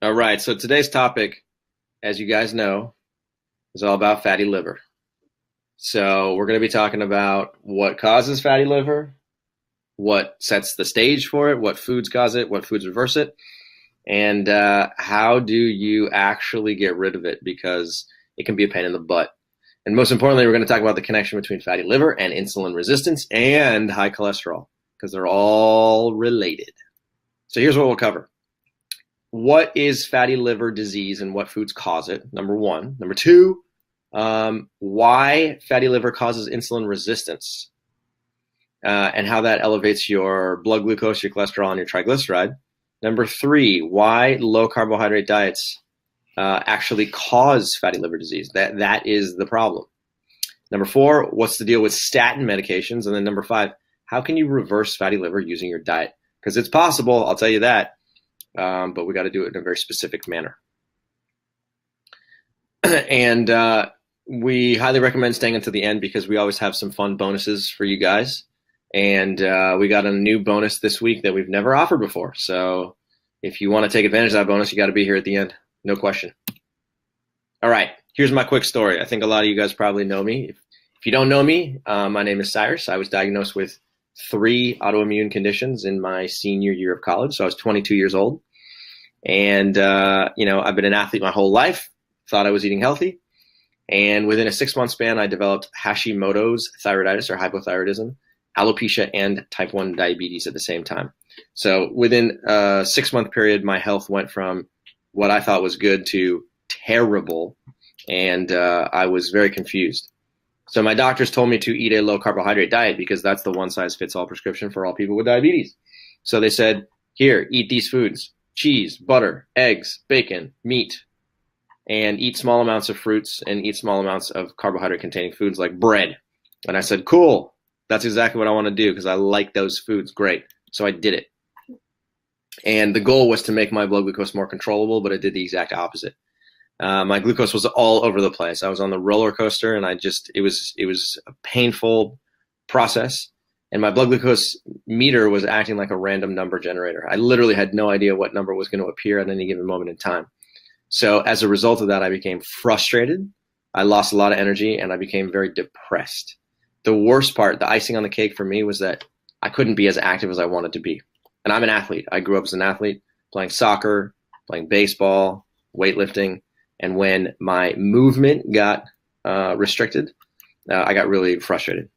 All right, so today's topic, as you guys know, is all about fatty liver. So we're going to be talking about what causes fatty liver, what sets the stage for it, what foods cause it, what foods reverse it, and how do you actually get rid of it, because it can be a pain in the butt. And most importantly, we're going to talk about the connection between fatty liver and insulin resistance and high cholesterol, because they're all related. So here's what we'll cover. What is fatty liver disease and what foods cause it? Number one. Number two, why fatty liver causes insulin resistance and how that elevates your blood glucose, your cholesterol, and your triglyceride. Number three, why low carbohydrate diets actually cause fatty liver disease. That is the problem. Number four, what's the deal with statin medications? And then number five, how can you reverse fatty liver using your diet? Because it's possible, I'll tell you that. But we got to do it in a very specific manner. And we highly recommend staying until the end because we always have some fun bonuses for you guys. And we got a new bonus this week that we've never offered before. So if you want to take advantage of that bonus, you got to be here at the end. No question. All right, here's my quick story. I think a lot of you guys probably know me. If you don't know me, my name is Cyrus. I was diagnosed with 3 autoimmune conditions in my senior year of college. So I was 22 years old. And, I've been an athlete my whole life, thought I was eating healthy. And within a 6-month span, I developed Hashimoto's thyroiditis or hypothyroidism, alopecia, and type 1 diabetes at the same time. So within a 6-month period, my health went from what I thought was good to terrible. And I was very confused. So my doctors told me to eat a low carbohydrate diet because that's the one-size-fits-all prescription for all people with diabetes. So they said, here, eat these foods: cheese, butter, eggs, bacon, meat, and eat small amounts of fruits and eat small amounts of carbohydrate-containing foods like bread. And I said, cool, that's exactly what I want to do because I like those foods. Great. So I did it. And the goal was to make my blood glucose more controllable, but I did the exact opposite. My glucose was all over the place. I was on the roller coaster, and it was a painful process. And my blood glucose meter was acting like a random number generator. I literally had no idea what number was going to appear at any given moment in time. So as a result of that, I became frustrated. I lost a lot of energy, and I became very depressed. The worst part, the icing on the cake for me, was that I couldn't be as active as I wanted to be. And I'm an athlete. I grew up as an athlete, playing soccer, playing baseball, weightlifting. And when my movement got restricted, I got really frustrated.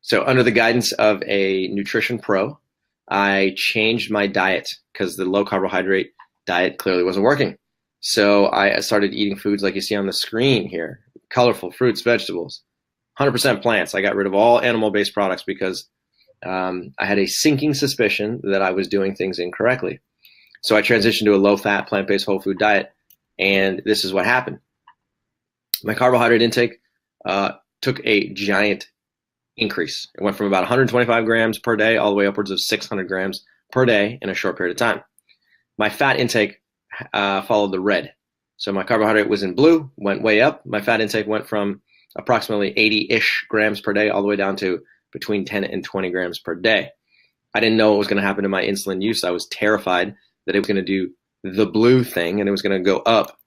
So under the guidance of a nutrition pro, I changed my diet because the low carbohydrate diet clearly wasn't working. So I started eating foods like you see on the screen here: colorful fruits, vegetables, 100% plants. I got rid of all animal-based products because I had a sinking suspicion that I was doing things incorrectly. So I transitioned to a low-fat, plant-based whole food diet. And this is what happened. My carbohydrate intake took a giant increase. It went from about 125 grams per day all the way upwards of 600 grams per day in a short period of time. My fat intake followed the red. So my carbohydrate was in blue, went way up. My fat intake went from approximately 80-ish grams per day all the way down to between 10 and 20 grams per day. I didn't know what was going to happen to my insulin use. I was terrified that it was going to do the blue thing and it was going to go up,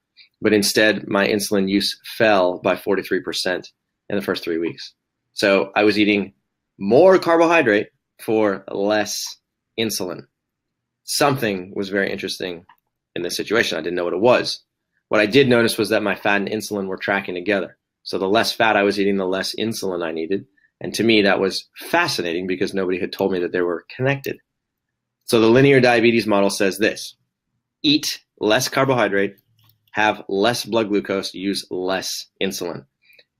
but instead my insulin use fell by 43% in the first 3 weeks. So I was eating more carbohydrate for less insulin. Something was very interesting in this situation. I didn't know what it was. What I did notice was that my fat and insulin were tracking together. So the less fat I was eating, the less insulin I needed. And to me, that was fascinating because nobody had told me that they were connected. So the linear diabetes model says this: eat less carbohydrate, have less blood glucose, use less insulin.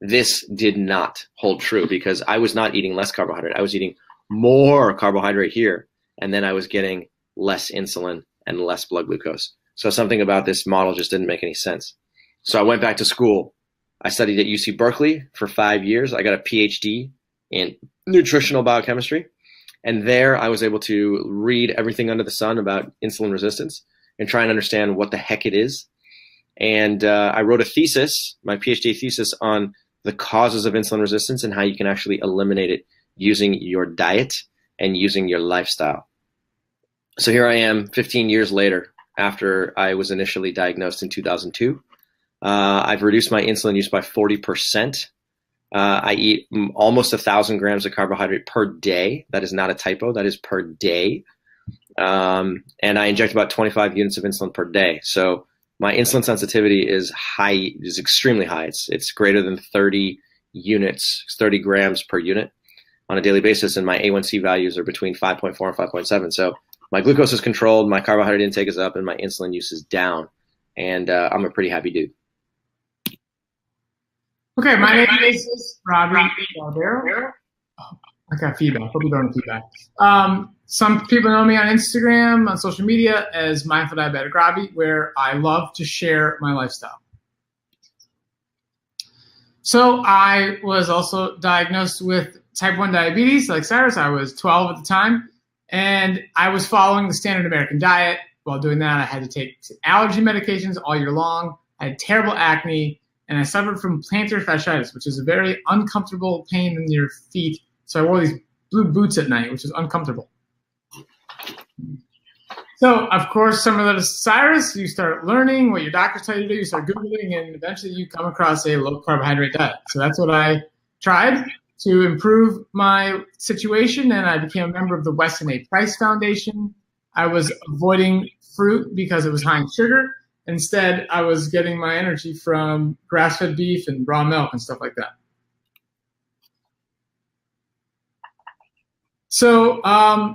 This did not hold true because I was not eating less carbohydrate. I was eating more carbohydrate here, and then I was getting less insulin and less blood glucose. So something about this model just didn't make any sense. So I went back to school. I studied at UC Berkeley for 5 years. I got a PhD in nutritional biochemistry. And there I was able to read everything under the sun about insulin resistance and try and understand what the heck it is. And I wrote a thesis, my PhD thesis, on the causes of insulin resistance and how you can actually eliminate it using your diet and using your lifestyle. So here I am 15 years later. after I was initially diagnosed in 2002. I've reduced my insulin use by 40%. I eat almost 1,000 grams of carbohydrate per day. That is not a typo. That is per day. And I inject about 25 units of insulin per day. So my insulin sensitivity is extremely high. It's greater than 30 units, 30 grams per unit on a daily basis. And my A1C values are between 5.4 and 5.7. So my glucose is controlled, my carbohydrate intake is up, and my insulin use is down. And I'm a pretty happy dude. Okay, my name is Robbie. I got feedback. Hope you don't have feedback. Some people know me on Instagram, on social media as Mindful Diabetic Robbie, where I love to share my lifestyle. So I was also diagnosed with type 1 diabetes, like Cyrus. I was 12 at the time, and I was following the standard American diet. While doing that, I had to take allergy medications all year long. I had terrible acne, and I suffered from plantar fasciitis, which is a very uncomfortable pain in your feet. So I wore these blue boots at night, which is uncomfortable. So, of course, similar to Cyrus, you start learning what your doctors tell you to do. You start Googling, and eventually you come across a low-carbohydrate diet. So that's what I tried to improve my situation, and I became a member of the Weston A. Price Foundation. I was avoiding fruit because it was high in sugar. Instead, I was getting my energy from grass-fed beef and raw milk and stuff like that. So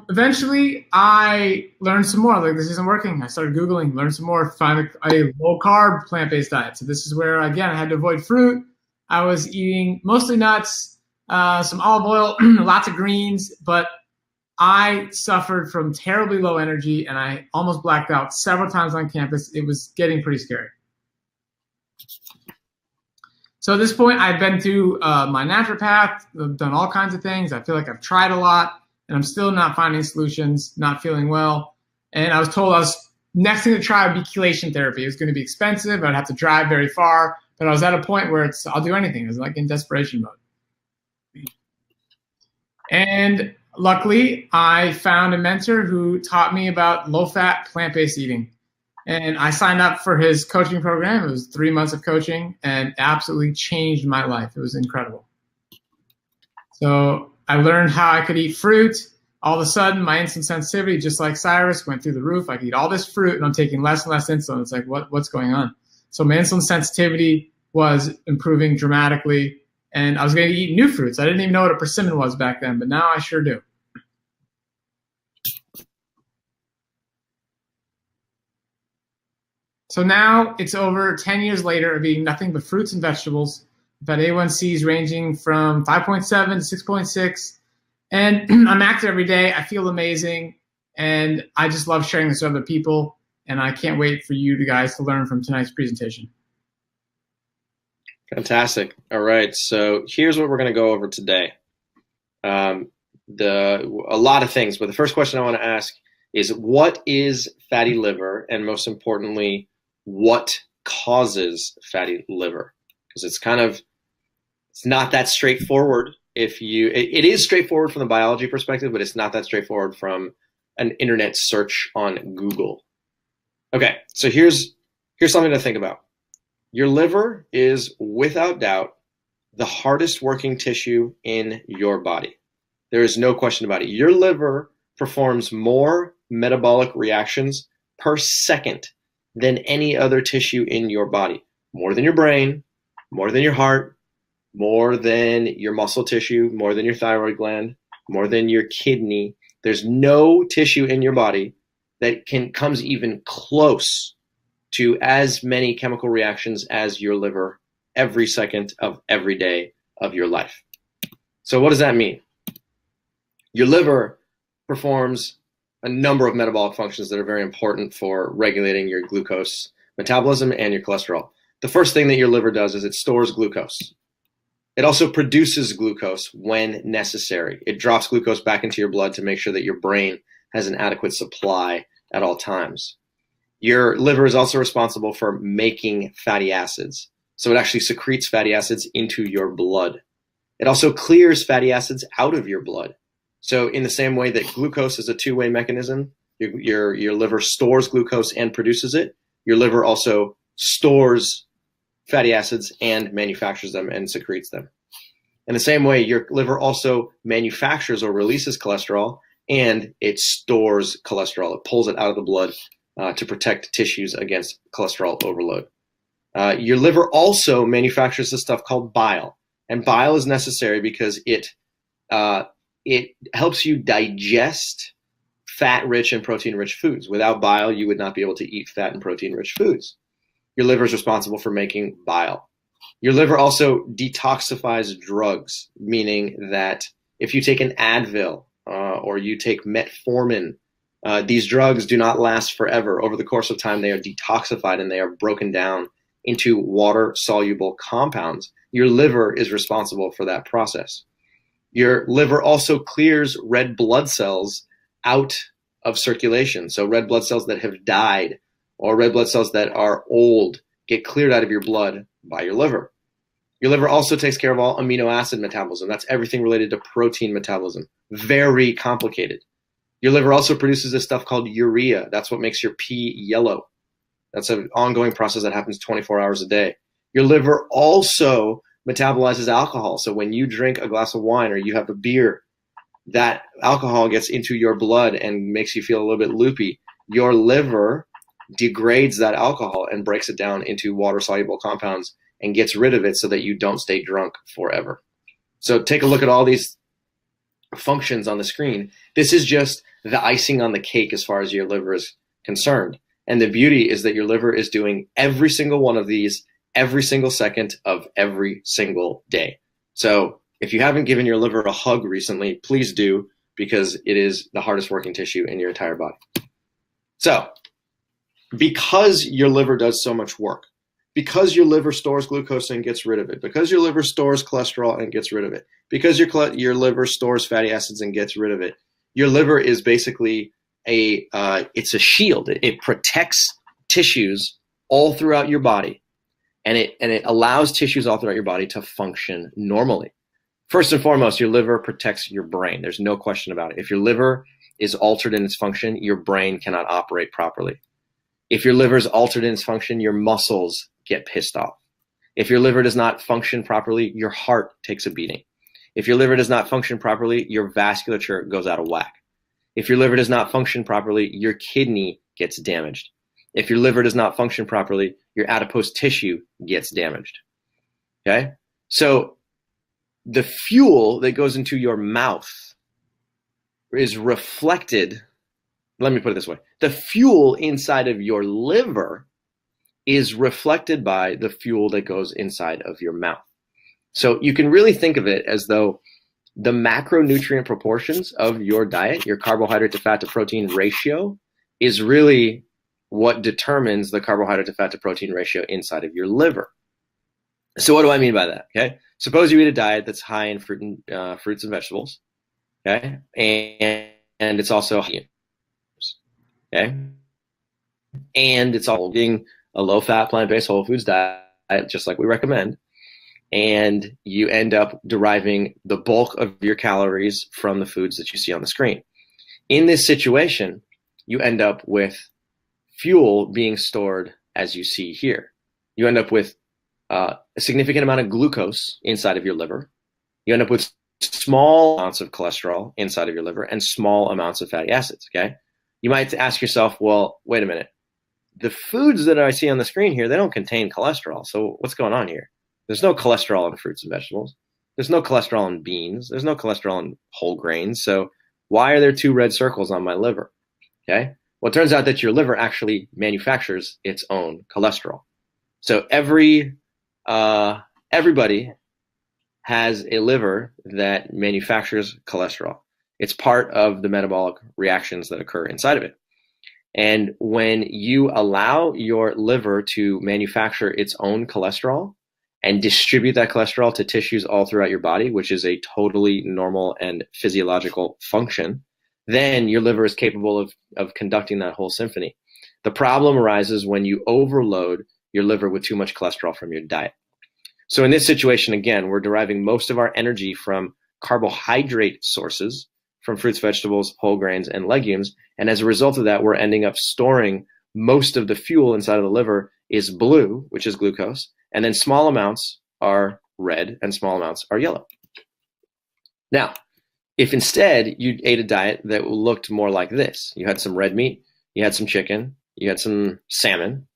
eventually, I learned some more. Like, this isn't working. I started Googling, learned some more, found a low-carb, plant-based diet. So this is where, again, I had to avoid fruit. I was eating mostly nuts, some olive oil, lots of greens, but I suffered from terribly low energy, and I almost blacked out several times on campus. It was getting pretty scary. So at this point, I've been through my naturopath, I've done all kinds of things. I feel like I've tried a lot, and I'm still not finding solutions, not feeling well. And I was told next thing to try would be chelation therapy. It was going to be expensive. I'd have to drive very far, but I was at a point where I'll do anything. It was like in desperation mode. And luckily, I found a mentor who taught me about low-fat, plant-based eating. And I signed up for his coaching program. It was 3 months of coaching and absolutely changed my life. It was incredible. So I learned how I could eat fruit. All of a sudden, my insulin sensitivity, just like Cyrus, went through the roof. I could eat all this fruit, and I'm taking less and less insulin. It's like, what's going on? So my insulin sensitivity was improving dramatically. And I was going to eat new fruits. I didn't even know what a persimmon was back then, but now I sure do. So now it's over 10 years later of eating nothing but fruits and vegetables. I've had A1Cs ranging from 5.7 to 6.6. And I'm active every day. I feel amazing. And I just love sharing this with other people. And I can't wait for you guys to learn from tonight's presentation. Fantastic. All right. So here's what we're going to go over today. A lot of things, but the first question I want to ask is, what is fatty liver? And most importantly, what causes fatty liver? Because it's not that straightforward. It is straightforward from the biology perspective, but it's not that straightforward from an internet search on Google. Okay. So here's something to think about. Your liver is, without doubt, the hardest working tissue in your body. There is no question about it. Your liver performs more metabolic reactions per second than any other tissue in your body. More than your brain, more than your heart, more than your muscle tissue, more than your thyroid gland, more than your kidney. There's no tissue in your body that comes even close to as many chemical reactions as your liver every second of every day of your life. So what does that mean? Your liver performs a number of metabolic functions that are very important for regulating your glucose metabolism and your cholesterol. The first thing that your liver does is it stores glucose. It also produces glucose when necessary. It drops glucose back into your blood to make sure that your brain has an adequate supply at all times. Your liver is also responsible for making fatty acids. So it actually secretes fatty acids into your blood. It also clears fatty acids out of your blood. So in the same way that glucose is a two-way mechanism, Your liver stores glucose and produces it. Your liver also stores fatty acids and manufactures them and secretes them. In the same way, your liver also manufactures or releases cholesterol, and it stores cholesterol. It pulls it out of the blood to protect tissues against cholesterol overload. Your liver also manufactures this stuff called bile, and bile is necessary because it helps you digest fat-rich and protein-rich foods. Without bile, you would not be able to eat fat and protein-rich foods. Your liver is responsible for making bile. Your liver also detoxifies drugs, meaning that if you take an Advil or you take metformin, these drugs do not last forever. Over the course of time, they are detoxified and they are broken down into water-soluble compounds. Your liver is responsible for that process. Your liver also clears red blood cells out of circulation. So red blood cells that have died or red blood cells that are old get cleared out of your blood by your liver. Your liver also takes care of all amino acid metabolism. That's everything related to protein metabolism. Very complicated. Your liver also produces this stuff called urea. That's what makes your pee yellow. That's an ongoing process that happens 24 hours a day. Your liver also metabolizes alcohol. So when you drink a glass of wine or you have a beer, that alcohol gets into your blood and makes you feel a little bit loopy. Your liver degrades that alcohol and breaks it down into water-soluble compounds and gets rid of it so that you don't stay drunk forever. So take a look at all these functions on the screen. This is just the icing on the cake as far as your liver is concerned. And the beauty is that your liver is doing every single one of these every single second of every single day. So if you haven't given your liver a hug recently, please do, because it is the hardest working tissue in your entire body. So because your liver does so much work, because your liver stores glucose and gets rid of it, because your liver stores cholesterol and gets rid of it, because your liver stores fatty acids and gets rid of it, your liver is basically it's a shield. It protects tissues all throughout your body, and it allows tissues all throughout your body to function normally. First and foremost, your liver protects your brain. There's no question about it. If your liver is altered in its function, your brain cannot operate properly. If your liver is altered in its function, your muscles get pissed off. If your liver does not function properly, your heart takes a beating. If your liver does not function properly, your vasculature goes out of whack. If your liver does not function properly, your kidney gets damaged. If your liver does not function properly, your adipose tissue gets damaged. Okay? So the fuel that goes into your mouth is reflected. Let me put it this way. The fuel inside of your liver is reflected by the fuel that goes inside of your mouth. So you can really think of it as though the macronutrient proportions of your diet, your carbohydrate to fat to protein ratio, is really what determines the carbohydrate to fat to protein ratio inside of your liver. So what do I mean by that? Okay, suppose you eat a diet that's high in fruits and vegetables, okay, and it's also high in, okay, and it's all being a low-fat, plant-based, whole foods diet, just like we recommend, and you end up deriving the bulk of your calories from the foods that you see on the screen. In this situation, you end up with fuel being stored as you see here. You end up with a significant amount of glucose inside of your liver. You end up with small amounts of cholesterol inside of your liver and small amounts of fatty acids, okay? You might ask yourself, well, wait a minute. The foods that I see on the screen here, they don't contain cholesterol. So what's going on here? There's no cholesterol in fruits and vegetables. There's no cholesterol in beans. There's no cholesterol in whole grains. So why are there two red circles on my liver? Okay. Well, it turns out that your liver actually manufactures its own cholesterol. So everybody has a liver that manufactures cholesterol. It's part of the metabolic reactions that occur inside of it. And when you allow your liver to manufacture its own cholesterol and distribute that cholesterol to tissues all throughout your body, which is a totally normal and physiological function, then your liver is capable of conducting that whole symphony. The problem arises when you overload your liver with too much cholesterol from your diet. So in this situation, again, we're deriving most of our energy from carbohydrate sources, from fruits, vegetables, whole grains, and legumes. And as a result of that, we're ending up storing most of the fuel inside of the liver is blue, which is glucose, and then small amounts are red and small amounts are yellow. Now, if instead you ate a diet that looked more like this, you had some red meat, you had some chicken, you had some salmon,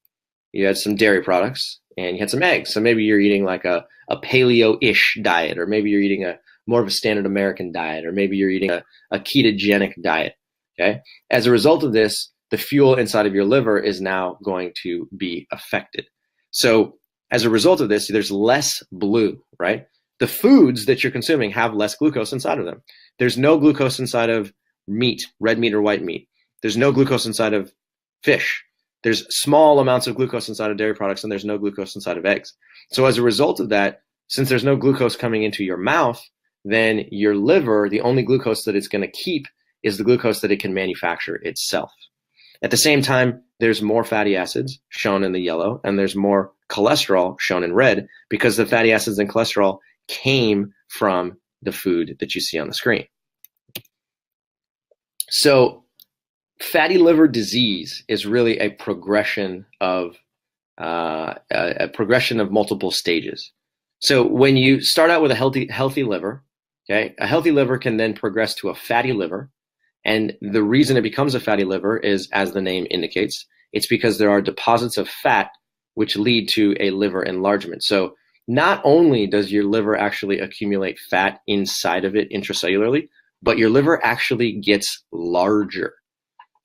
you had some dairy products, and you had some eggs. So maybe you're eating like a paleo-ish diet, or maybe you're eating a more of a standard American diet, or maybe you're eating a ketogenic diet. Okay. As a result of this, the fuel inside of your liver is now going to be affected. So as a result of this, there's less blue, right? The foods that you're consuming have less glucose inside of them. There's no glucose inside of meat, red meat or white meat. There's no glucose inside of fish. There's small amounts of glucose inside of dairy products, and there's no glucose inside of eggs. So as a result of that, since there's no glucose coming into your mouth, then your liver, the only glucose that it's going to keep is the glucose that it can manufacture itself. At the same time, there's more fatty acids shown in the yellow, and there's more cholesterol shown in red, because the fatty acids and cholesterol came from the food that you see on the screen. So fatty liver disease is really a progression of multiple stages. So when you start out with a healthy liver, okay, a healthy liver can then progress to a fatty liver. And the reason it becomes a fatty liver is, as the name indicates, it's because there are deposits of fat which lead to a liver enlargement. So not only does your liver actually accumulate fat inside of it intracellularly, but your liver actually gets larger.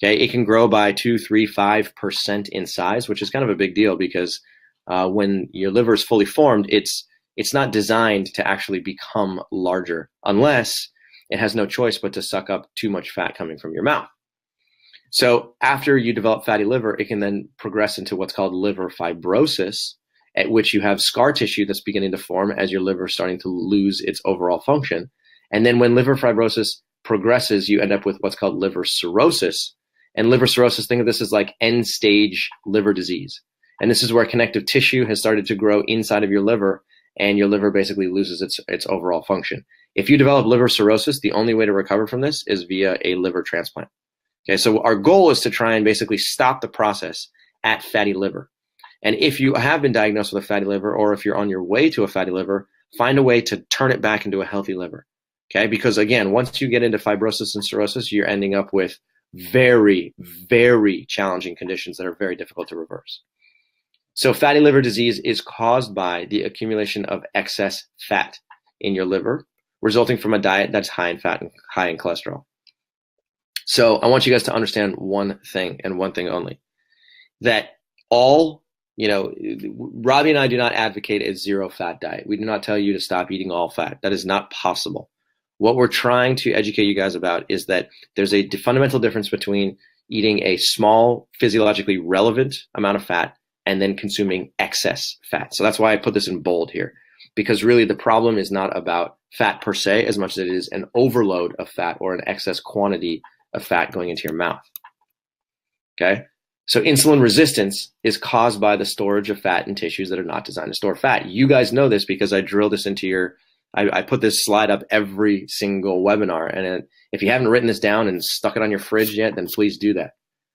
Okay, it can grow by 2, 3, 5% in size, which is kind of a big deal, because when your liver is fully formed, it's not designed to actually become larger unless it has no choice but to suck up too much fat coming from your mouth. So after you develop fatty liver, it can then progress into what's called liver fibrosis, at which you have scar tissue that's beginning to form as your liver is starting to lose its overall function. And then when liver fibrosis progresses, you end up with what's called liver cirrhosis. And liver cirrhosis, think of this as like end stage liver disease. And this is where connective tissue has started to grow inside of your liver, and your liver basically loses its overall function. If you develop liver cirrhosis, the only way to recover from this is via a liver transplant. Okay, so our goal is to try and basically stop the process at fatty liver. And if you have been diagnosed with a fatty liver, or if you're on your way to a fatty liver, find a way to turn it back into a healthy liver. Okay, because again, once you get into fibrosis and cirrhosis, you're ending up with very, very challenging conditions that are very difficult to reverse. So fatty liver disease is caused by the accumulation of excess fat in your liver, resulting from a diet that's high in fat and high in cholesterol. So I want you guys to understand one thing, and one thing only, that Robbie and I do not advocate a zero fat diet. We do not tell you to stop eating all fat. That is not possible. What we're trying to educate you guys about is that there's a fundamental difference between eating a small, physiologically relevant amount of fat and then consuming excess fat. So that's why I put this in bold here, because really the problem is not about fat per se as much as it is an overload of fat or an excess quantity of fat going into your mouth. Okay? So insulin resistance is caused by the storage of fat in tissues that are not designed to store fat. You guys know this because I drill this into I put this slide up every single webinar. And if you haven't written this down and stuck it on your fridge yet, then please do that.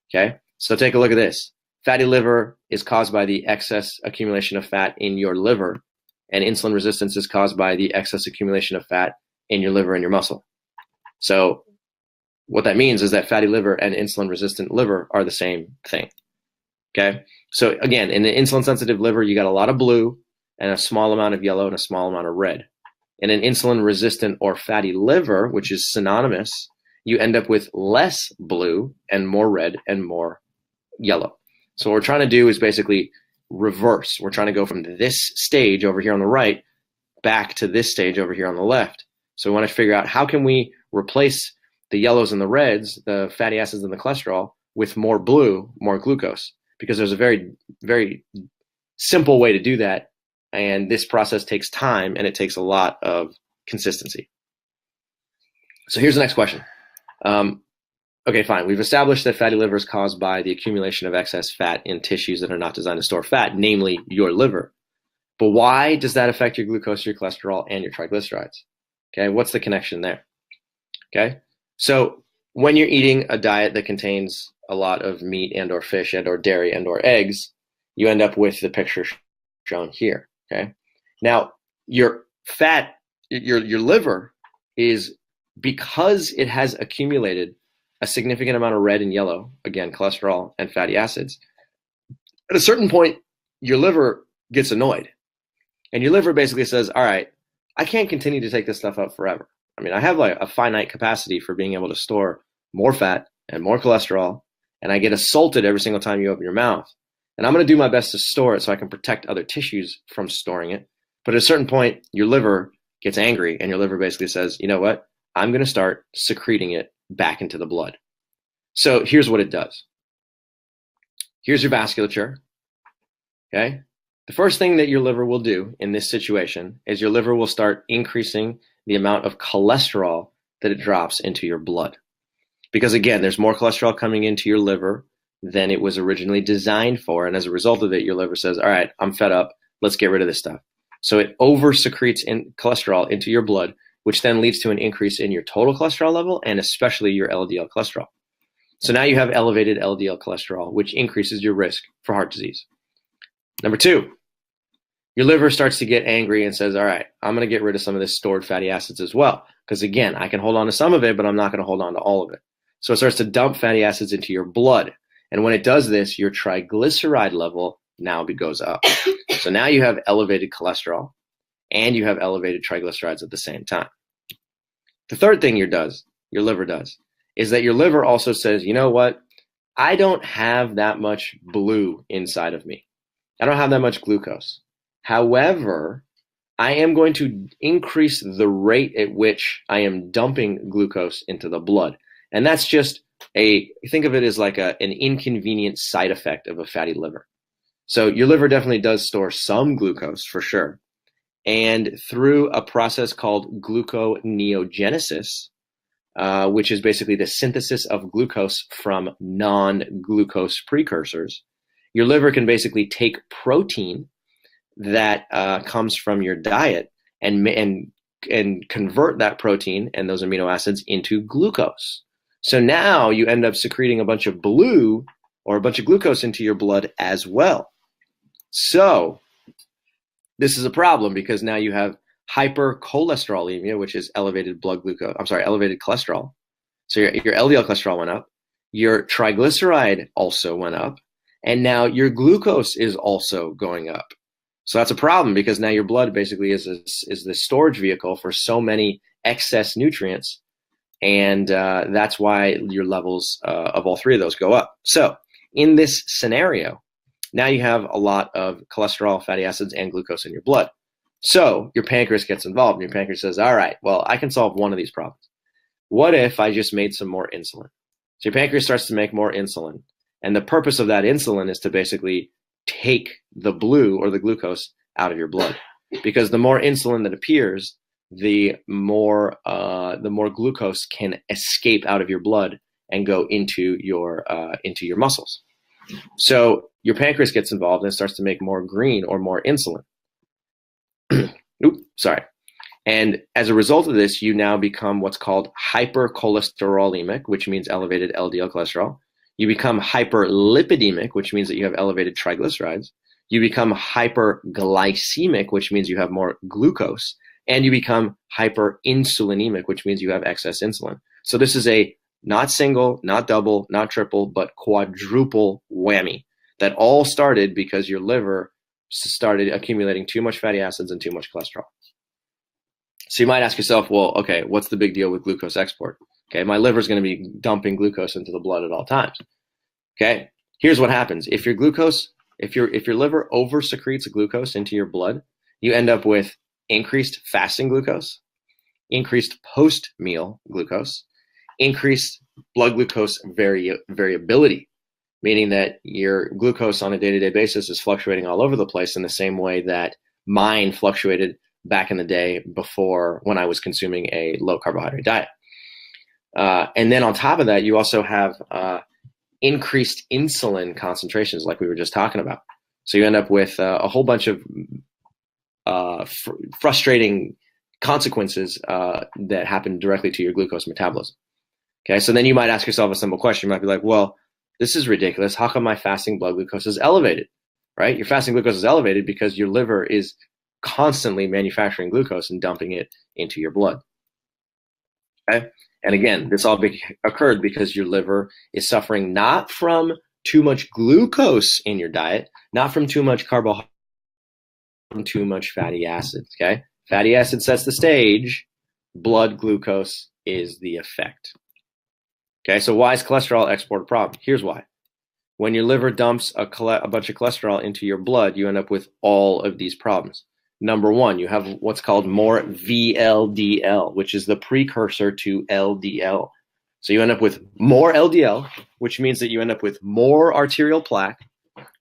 Okay? So take a look at this. Fatty liver is caused by the excess accumulation of fat in your liver, and insulin resistance is caused by the excess accumulation of fat in your liver and your muscle. So what that means is that fatty liver and insulin resistant liver are the same thing. Okay? So again, in the insulin sensitive liver, you got a lot of blue and a small amount of yellow and a small amount of red. In an insulin resistant or fatty liver, which is synonymous, you end up with less blue and more red and more yellow. So what we're trying to do is basically reverse. We're trying to go from this stage over here on the right back to this stage over here on the left. So we want to figure out, how can we replace the yellows and the reds, the fatty acids and the cholesterol, with more blue, more glucose? Because there's a very, very simple way to do that. And this process takes time, and it takes a lot of consistency. So here's the next question. Okay, fine. We've established that fatty liver is caused by the accumulation of excess fat in tissues that are not designed to store fat, namely your liver. But why does that affect your glucose, your cholesterol, and your triglycerides? Okay, what's the connection there? Okay, So when you're eating a diet that contains a lot of meat and or fish and or dairy and or eggs, you end up with the picture shown here. Okay. Now your fat, your liver is, because it has accumulated a significant amount of red and yellow, again, cholesterol and fatty acids. At a certain point, your liver gets annoyed, and your liver basically says, all right, I can't continue to take this stuff up forever. I mean, I have like a finite capacity for being able to store more fat and more cholesterol, and I get assaulted every single time you open your mouth. And I'm going to do my best to store it so I can protect other tissues from storing it. But at a certain point, your liver gets angry, and your liver basically says, you know what? I'm going to start secreting it back into the blood. So here's what it does. Here's your vasculature. Okay. The first thing that your liver will do in this situation is your liver will start increasing the amount of cholesterol that it drops into your blood. Because again, there's more cholesterol coming into your liver than it was originally designed for. And as a result of it, your liver says, all right, I'm fed up. Let's get rid of this stuff. So it over secretes cholesterol into your blood, which then leads to an increase in your total cholesterol level and especially your LDL cholesterol. So now you have elevated LDL cholesterol, which increases your risk for heart disease. Number two, your liver starts to get angry and says, all right, I'm going to get rid of some of this stored fatty acids as well. Because again, I can hold on to some of it, but I'm not going to hold on to all of it. So it starts to dump fatty acids into your blood. And when it does this, your triglyceride level now goes up. So now you have elevated cholesterol and you have elevated triglycerides at the same time. The third thing your liver does, is that your liver also says, you know what? I don't have that much blue inside of me. I don't have that much glucose. However, I am going to increase the rate at which I am dumping glucose into the blood. And that's just think of it as like an inconvenient side effect of a fatty liver. So your liver definitely does store some glucose for sure. And through a process called gluconeogenesis, which is basically the synthesis of glucose from non-glucose precursors, your liver can basically take protein that comes from your diet and convert that protein and those amino acids into glucose. So now you end up secreting a bunch of blue or a bunch of glucose into your blood as well. So this is a problem because now you have hypercholesterolemia, which is elevated cholesterol. So your LDL cholesterol went up, your triglyceride also went up, and now your glucose is also going up. So that's a problem because now your blood basically is the storage vehicle for so many excess nutrients, and that's why your levels of all three of those go up. So in this scenario, now you have a lot of cholesterol, fatty acids, and glucose in your blood. So your pancreas gets involved, and your pancreas says, all right, well, I can solve one of these problems. What if I just made some more insulin? So your pancreas starts to make more insulin, and the purpose of that insulin is to basically take the blue or the glucose out of your blood. Because the more insulin that appears, the more glucose can escape out of your blood and go into your muscles. So your pancreas gets involved and starts to make more green or more insulin. And as a result of this, you now become what's called hypercholesterolemic, which means elevated LDL cholesterol. You become hyperlipidemic, which means that you have elevated triglycerides. You become hyperglycemic, which means you have more glucose. And you become hyperinsulinemic, which means you have excess insulin. So this is a not single, not double, not triple, but quadruple whammy that all started because your liver started accumulating too much fatty acids and too much cholesterol. So you might ask yourself, well, okay, what's the big deal with glucose export? Okay, my liver is going to be dumping glucose into the blood at all times. Okay, here's what happens. If your liver over secretes glucose into your blood, you end up with increased fasting glucose, increased post-meal glucose, increased blood glucose variability, meaning that your glucose on a day-to-day basis is fluctuating all over the place in the same way that mine fluctuated back in the day before when I was consuming a low carbohydrate diet. And then on top of that, you also have increased insulin concentrations like we were just talking about. So you end up with a whole bunch of frustrating consequences that happen directly to your glucose metabolism. Okay, so then you might ask yourself a simple question. You might be like, well, this is ridiculous. How come my fasting blood glucose is elevated, right? Your fasting glucose is elevated because your liver is constantly manufacturing glucose and dumping it into your blood. Okay? And again, this all occurred because your liver is suffering not from too much glucose in your diet, not from too much carbohydrate, from too much fatty acids. Okay? Fatty acid sets the stage. Blood glucose is the effect. Okay, so why is cholesterol export a problem? Here's why. When your liver dumps a bunch of cholesterol into your blood, you end up with all of these problems. Number one, you have what's called more VLDL, which is the precursor to LDL. So you end up with more LDL, which means that you end up with more arterial plaque,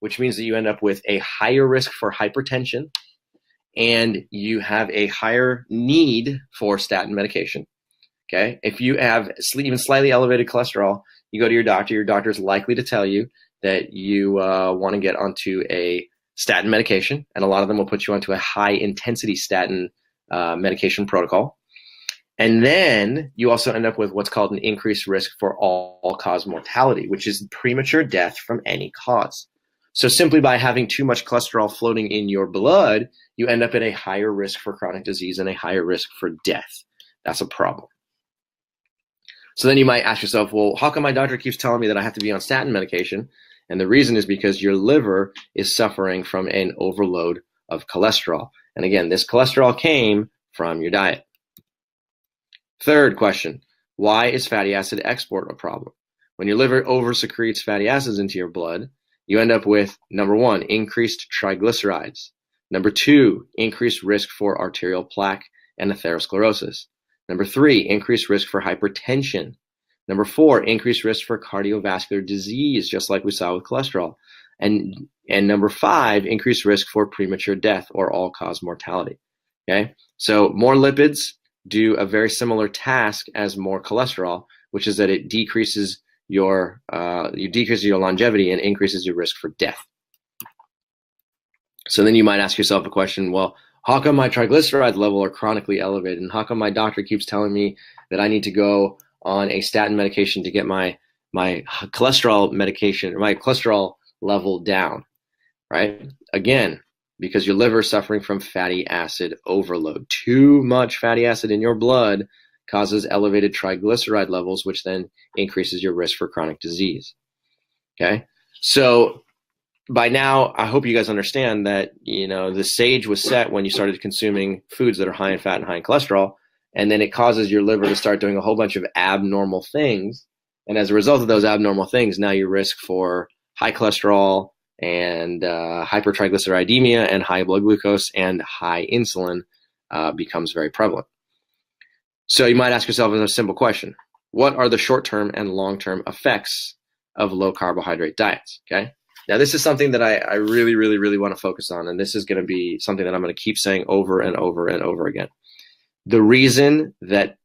which means that you end up with a higher risk for hypertension, and you have a higher need for statin medication. Okay, if you have even slightly elevated cholesterol, you go to your doctor. Your doctor is likely to tell you that you want to get onto a statin medication, and a lot of them will put you onto a high-intensity statin medication protocol. And then you also end up with what's called an increased risk for all-cause mortality, which is premature death from any cause. So simply by having too much cholesterol floating in your blood, you end up at a higher risk for chronic disease and a higher risk for death. That's a problem. So then you might ask yourself, well, how come my doctor keeps telling me that I have to be on statin medication? And the reason is because your liver is suffering from an overload of cholesterol. And again, this cholesterol came from your diet. Third question, why is fatty acid export a problem? When your liver oversecretes fatty acids into your blood, you end up with, number one, increased triglycerides. Number two, increased risk for arterial plaque and atherosclerosis. Number three, increased risk for hypertension. Number four, increased risk for cardiovascular disease, just like we saw with cholesterol. And number five, increased risk for premature death or all-cause mortality. Okay, so more lipids do a very similar task as more cholesterol, which is that it decreases your longevity and increases your risk for death. So then you might ask yourself a question, well, how come my triglyceride level are chronically elevated? And how come my doctor keeps telling me that I need to go on a statin medication to get my cholesterol medication or my cholesterol level down, right? Again, because your liver is suffering from fatty acid overload. Too much fatty acid in your blood causes elevated triglyceride levels, which then increases your risk for chronic disease. Okay, so by now, I hope you guys understand that, the stage was set when you started consuming foods that are high in fat and high in cholesterol, and then it causes your liver to start doing a whole bunch of abnormal things. And as a result of those abnormal things, now your risk for high cholesterol and hypertriglyceridemia and high blood glucose and high insulin becomes very prevalent. So you might ask yourself a simple question. What are the short-term and long-term effects of low carbohydrate diets? Okay. Now, this is something that I really, really, really want to focus on, and this is going to be something that I'm going to keep saying over and over and over again. The reason that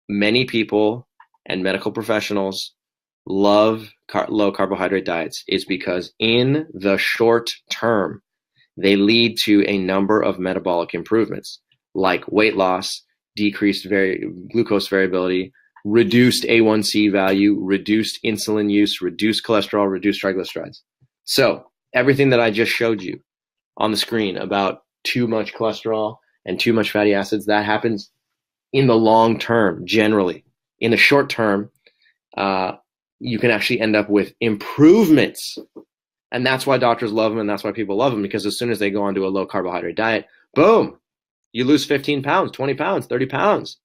many people and medical professionals love low carbohydrate diets is because in the short term, they lead to a number of metabolic improvements like weight loss, decreased glucose variability, reduced A1C value, reduced insulin use, reduced cholesterol, reduced triglycerides. So everything that I just showed you on the screen about too much cholesterol and too much fatty acids, that happens in the long term, generally. In the short term, you can actually end up with improvements. And that's why doctors love them, and that's why people love them, because as soon as they go onto a low carbohydrate diet, boom, you lose 15 pounds, 20 pounds, 30 pounds.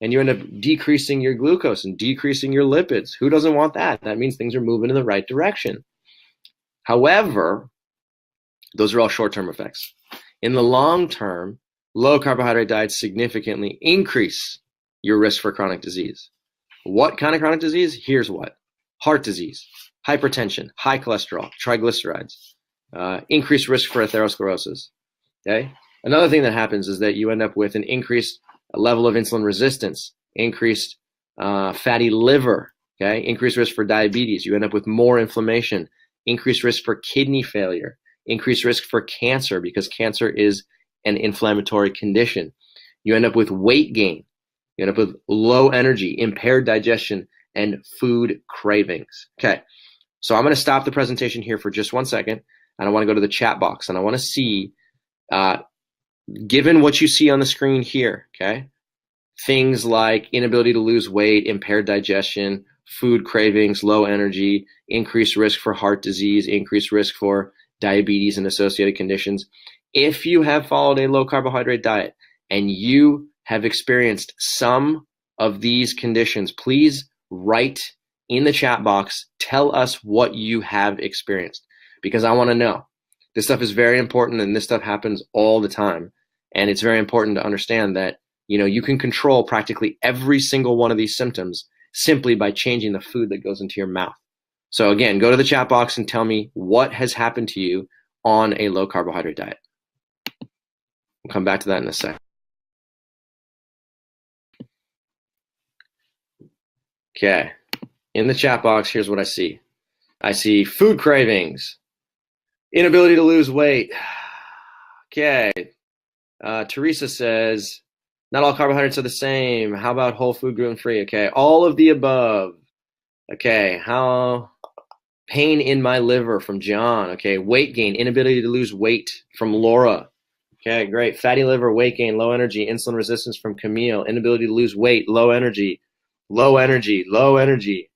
And you end up decreasing your glucose and decreasing your lipids. Who doesn't want that? That means things are moving in the right direction. However, those are all short-term effects. In the long term, low carbohydrate diets significantly increase your risk for chronic disease. What kind of chronic disease? Here's what. Heart disease, hypertension, high cholesterol, triglycerides, increased risk for atherosclerosis. Okay? Another thing that happens is that you end up with an increased level of insulin resistance, increased fatty liver, okay? Increased risk for diabetes. You end up with more inflammation, increased risk for kidney failure, increased risk for cancer, because cancer is an inflammatory condition. You end up with weight gain. You end up with low energy, impaired digestion, and food cravings. Okay, so I'm going to stop the presentation here for just 1 second, and I want to go to the chat box, and I want to see, given what you see on the screen here, okay, things like inability to lose weight, impaired digestion, food cravings, low energy, increased risk for heart disease, increased risk for diabetes and associated conditions. If you have followed a low carbohydrate diet and you have experienced some of these conditions, please write in the chat box, tell us what you have experienced, because I want to know. This stuff is very important, and this stuff happens all the time. And it's very important to understand that, you know, you can control practically every single one of these symptoms simply by changing the food that goes into your mouth. So again, go to the chat box and tell me what has happened to you on a low carbohydrate diet. We'll come back to that in a sec. Okay, in the chat box, here's what I see. I see food cravings, inability to lose weight. Okay, Teresa says, not all carbohydrates are the same. How about whole food, gluten-free? Okay, all of the above. Okay, how pain in my liver from John. Okay, weight gain, inability to lose weight from Laura. Okay, great. Fatty liver, weight gain, low energy, insulin resistance from Camille, inability to lose weight, low energy, low energy, low energy.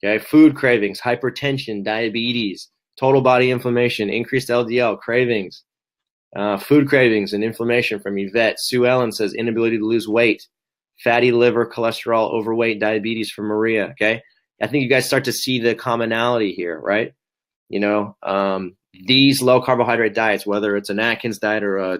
Okay, food cravings, hypertension, diabetes, total body inflammation, increased LDL, cravings. Food cravings and inflammation from Yvette. Sue Ellen says inability to lose weight, fatty liver, cholesterol, overweight, diabetes from Maria. Okay, I think you guys start to see the commonality here, right? You know, these low carbohydrate diets, whether it's an Atkins diet or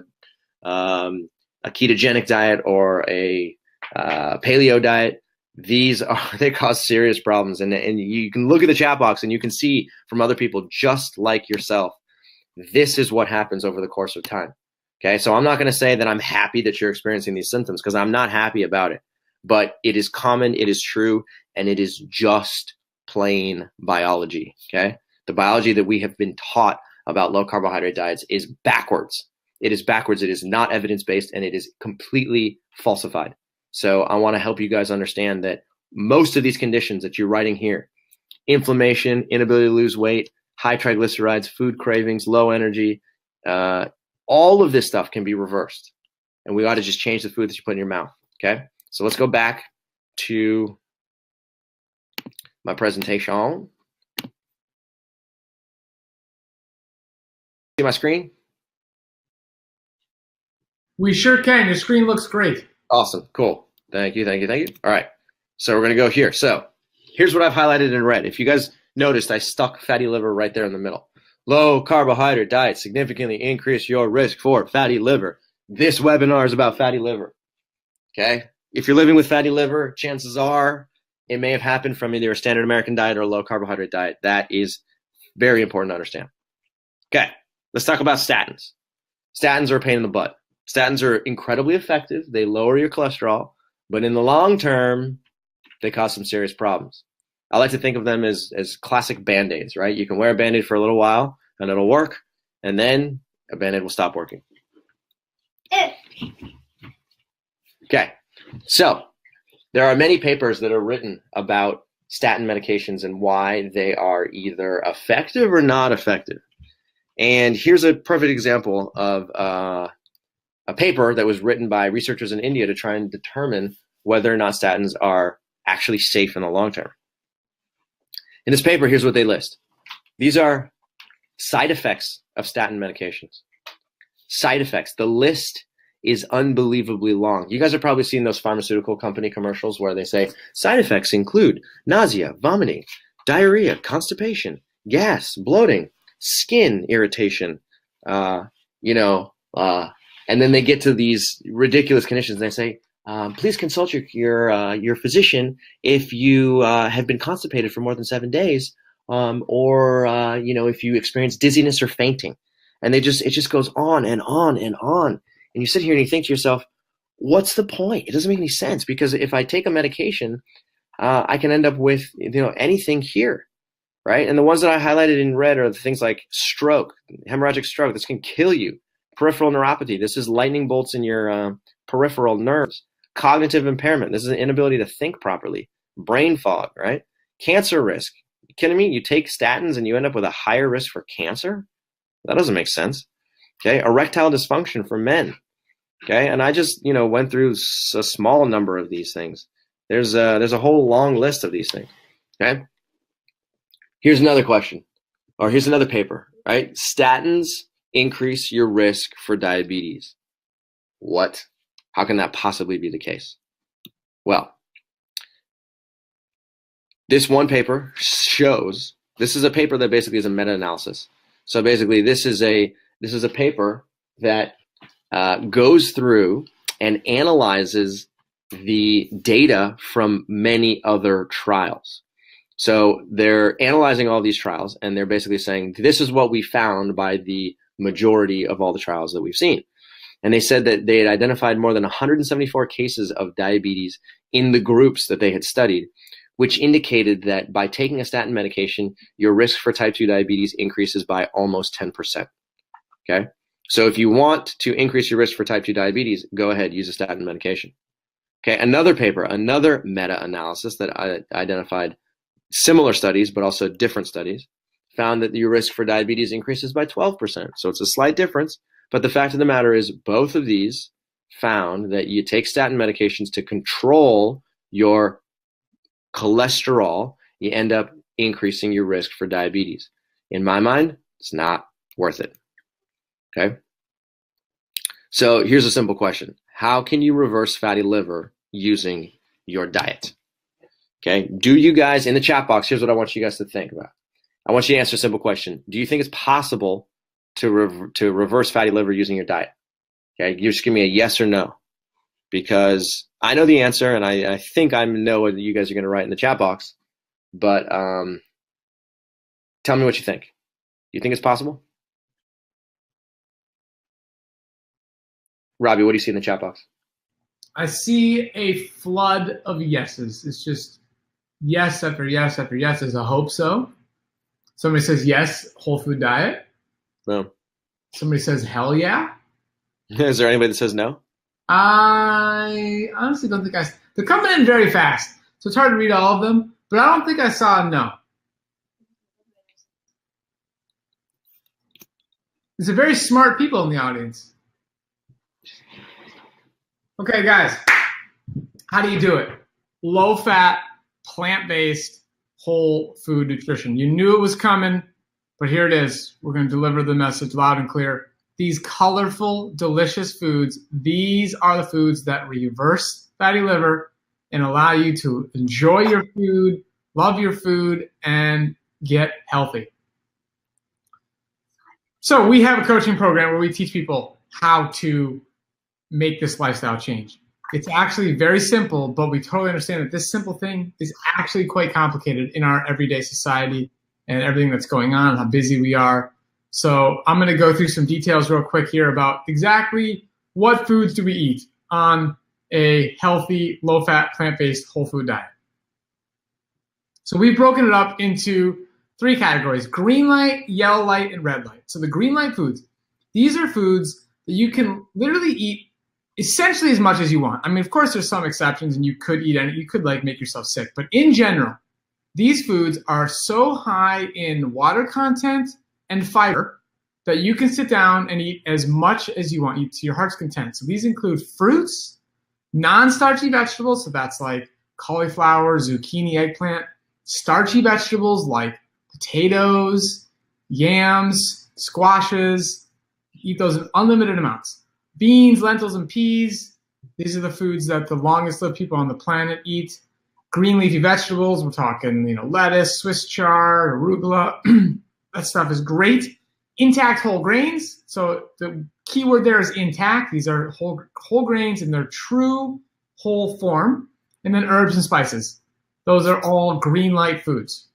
a ketogenic diet or a paleo diet, they cause serious problems. And you can look at the chat box and you can see from other people just like yourself, this is what happens over the course of time. Okay, so I'm not going to say that I'm happy that you're experiencing these symptoms, because I'm not happy about it. But it is common, it is true, and it is just plain biology. Okay, the biology that we have been taught about low carbohydrate diets is backwards. It is backwards. It is not evidence-based, and it is completely falsified. So I want to help you guys understand that most of these conditions that you're writing here, inflammation, inability to lose weight, high triglycerides, food cravings, low energy, all of this stuff can be reversed. And we ought to just change the food that you put in your mouth, okay? So let's go back to my presentation. See my screen? We sure can. Your screen looks great. Awesome, cool. Thank you, thank you, thank you. All right, so we're gonna go here. So here's what I've highlighted in red. If you guys noticed, I stuck fatty liver right there in the middle. Low carbohydrate diet significantly increase your risk for fatty liver. This webinar is about fatty liver, okay? If you're living with fatty liver, chances are it may have happened from either a standard American diet or a low carbohydrate diet. That is very important to understand. Okay, let's talk about statins. Statins are a pain in the butt. Statins are incredibly effective. They lower your cholesterol, but in the long term, they cause some serious problems. I like to think of them as classic Band-Aids, right? You can wear a Band-Aid for a little while and it'll work, and then a Band-Aid will stop working. Okay, so there are many papers that are written about statin medications and why they are either effective or not effective. And here's a perfect example of a paper that was written by researchers in India to try and determine whether or not statins are actually safe in the long term. In this paper, here's what they list. These are side effects of statin medications. Side effects. The list is unbelievably long. You guys have probably seen those pharmaceutical company commercials where they say side effects include nausea, vomiting, diarrhea, constipation, gas, bloating, skin irritation, and then they get to these ridiculous conditions. They say, please consult your physician if you have been constipated for more than 7 days, or if you experience dizziness or fainting. And it just goes on and on and on. And you sit here and you think to yourself, what's the point? It doesn't make any sense, because if I take a medication, I can end up with anything here, right? And the ones that I highlighted in red are the things like stroke, hemorrhagic stroke. This can kill you. Peripheral neuropathy. This is lightning bolts in your peripheral nerves. Cognitive impairment. This is an inability to think properly. brain fog, right? Cancer risk. You kidding me? You take statins and you end up with a higher risk for cancer? That doesn't make sense. Okay, erectile dysfunction for men. Okay, and I just went through a small number of these things. There's a whole long list of these things. Okay, here's another question, or here's another paper. Right, statins increase your risk for diabetes. What? How can that possibly be the case? Well, this one paper shows, this is a paper that basically is a meta-analysis. So basically this is a paper that goes through and analyzes the data from many other trials. So they're analyzing all these trials and they're basically saying, this is what we found by the majority of all the trials that we've seen. And they said that they had identified more than 174 cases of diabetes in the groups that they had studied, which indicated that by taking a statin medication, your risk for type 2 diabetes increases by almost 10%. Okay? So if you want to increase your risk for type 2 diabetes, go ahead, use a statin medication. Okay, another paper, another meta-analysis that identified similar studies, but also different studies, found that your risk for diabetes increases by 12%. So it's a slight difference, but the fact of the matter is both of these found that you take statin medications to control your cholesterol, you end up increasing your risk for diabetes. In my mind, it's not worth it. Okay? So here's a simple question. How can you reverse fatty liver using your diet? Okay? Do you guys, in the chat box, here's what I want you guys to think about. I want you to answer a simple question. Do you think it's possible to reverse fatty liver using your diet? Okay? You just give me a yes or no. Because I know the answer, and I think I know what you guys are going to write in the chat box. But tell me what you think. You think it's possible? Robbie, what do you see in the chat box? I see a flood of yeses. It's just yes after yes after yes. There's a hope so. Somebody says yes, whole food diet. No. Somebody says hell yeah. Is there anybody that says no? I honestly don't think they're coming in very fast, so it's hard to read all of them, but I don't think I saw a no. There's a very smart people in the audience. Okay, guys, how do you do it? Low-fat, plant-based, whole food nutrition. You knew it was coming, but here it is. We're going to deliver the message loud and clear. These colorful, delicious foods, these are the foods that reverse fatty liver and allow you to enjoy your food, love your food, and get healthy. So we have a coaching program where we teach people how to make this lifestyle change. It's actually very simple, but we totally understand that this simple thing is actually quite complicated in our everyday society and everything that's going on, how busy we are. So I'm going to go through some details real quick here about exactly what foods do we eat on a healthy, low-fat, plant-based whole food diet. So we've broken it up into 3 categories: green light, yellow light, and red light. So the green light foods, these are foods that you can literally eat essentially as much as you want. I mean, of course, there's some exceptions, and you could eat any, you could like make yourself sick. But in general, these foods are so high in water content and fiber that you can sit down and eat as much as you want, eat to your heart's content. So these include fruits, non-starchy vegetables, so that's like cauliflower, zucchini, eggplant, starchy vegetables like potatoes, yams, squashes, eat those in unlimited amounts. Beans, lentils, and peas, these are the foods that the longest lived people on the planet eat. Green leafy vegetables, we're talking, lettuce, Swiss chard, arugula. That stuff is great. Intact whole grains. So the key word there is intact. These are whole grains in their true whole form. And then herbs and spices. Those are all green light foods.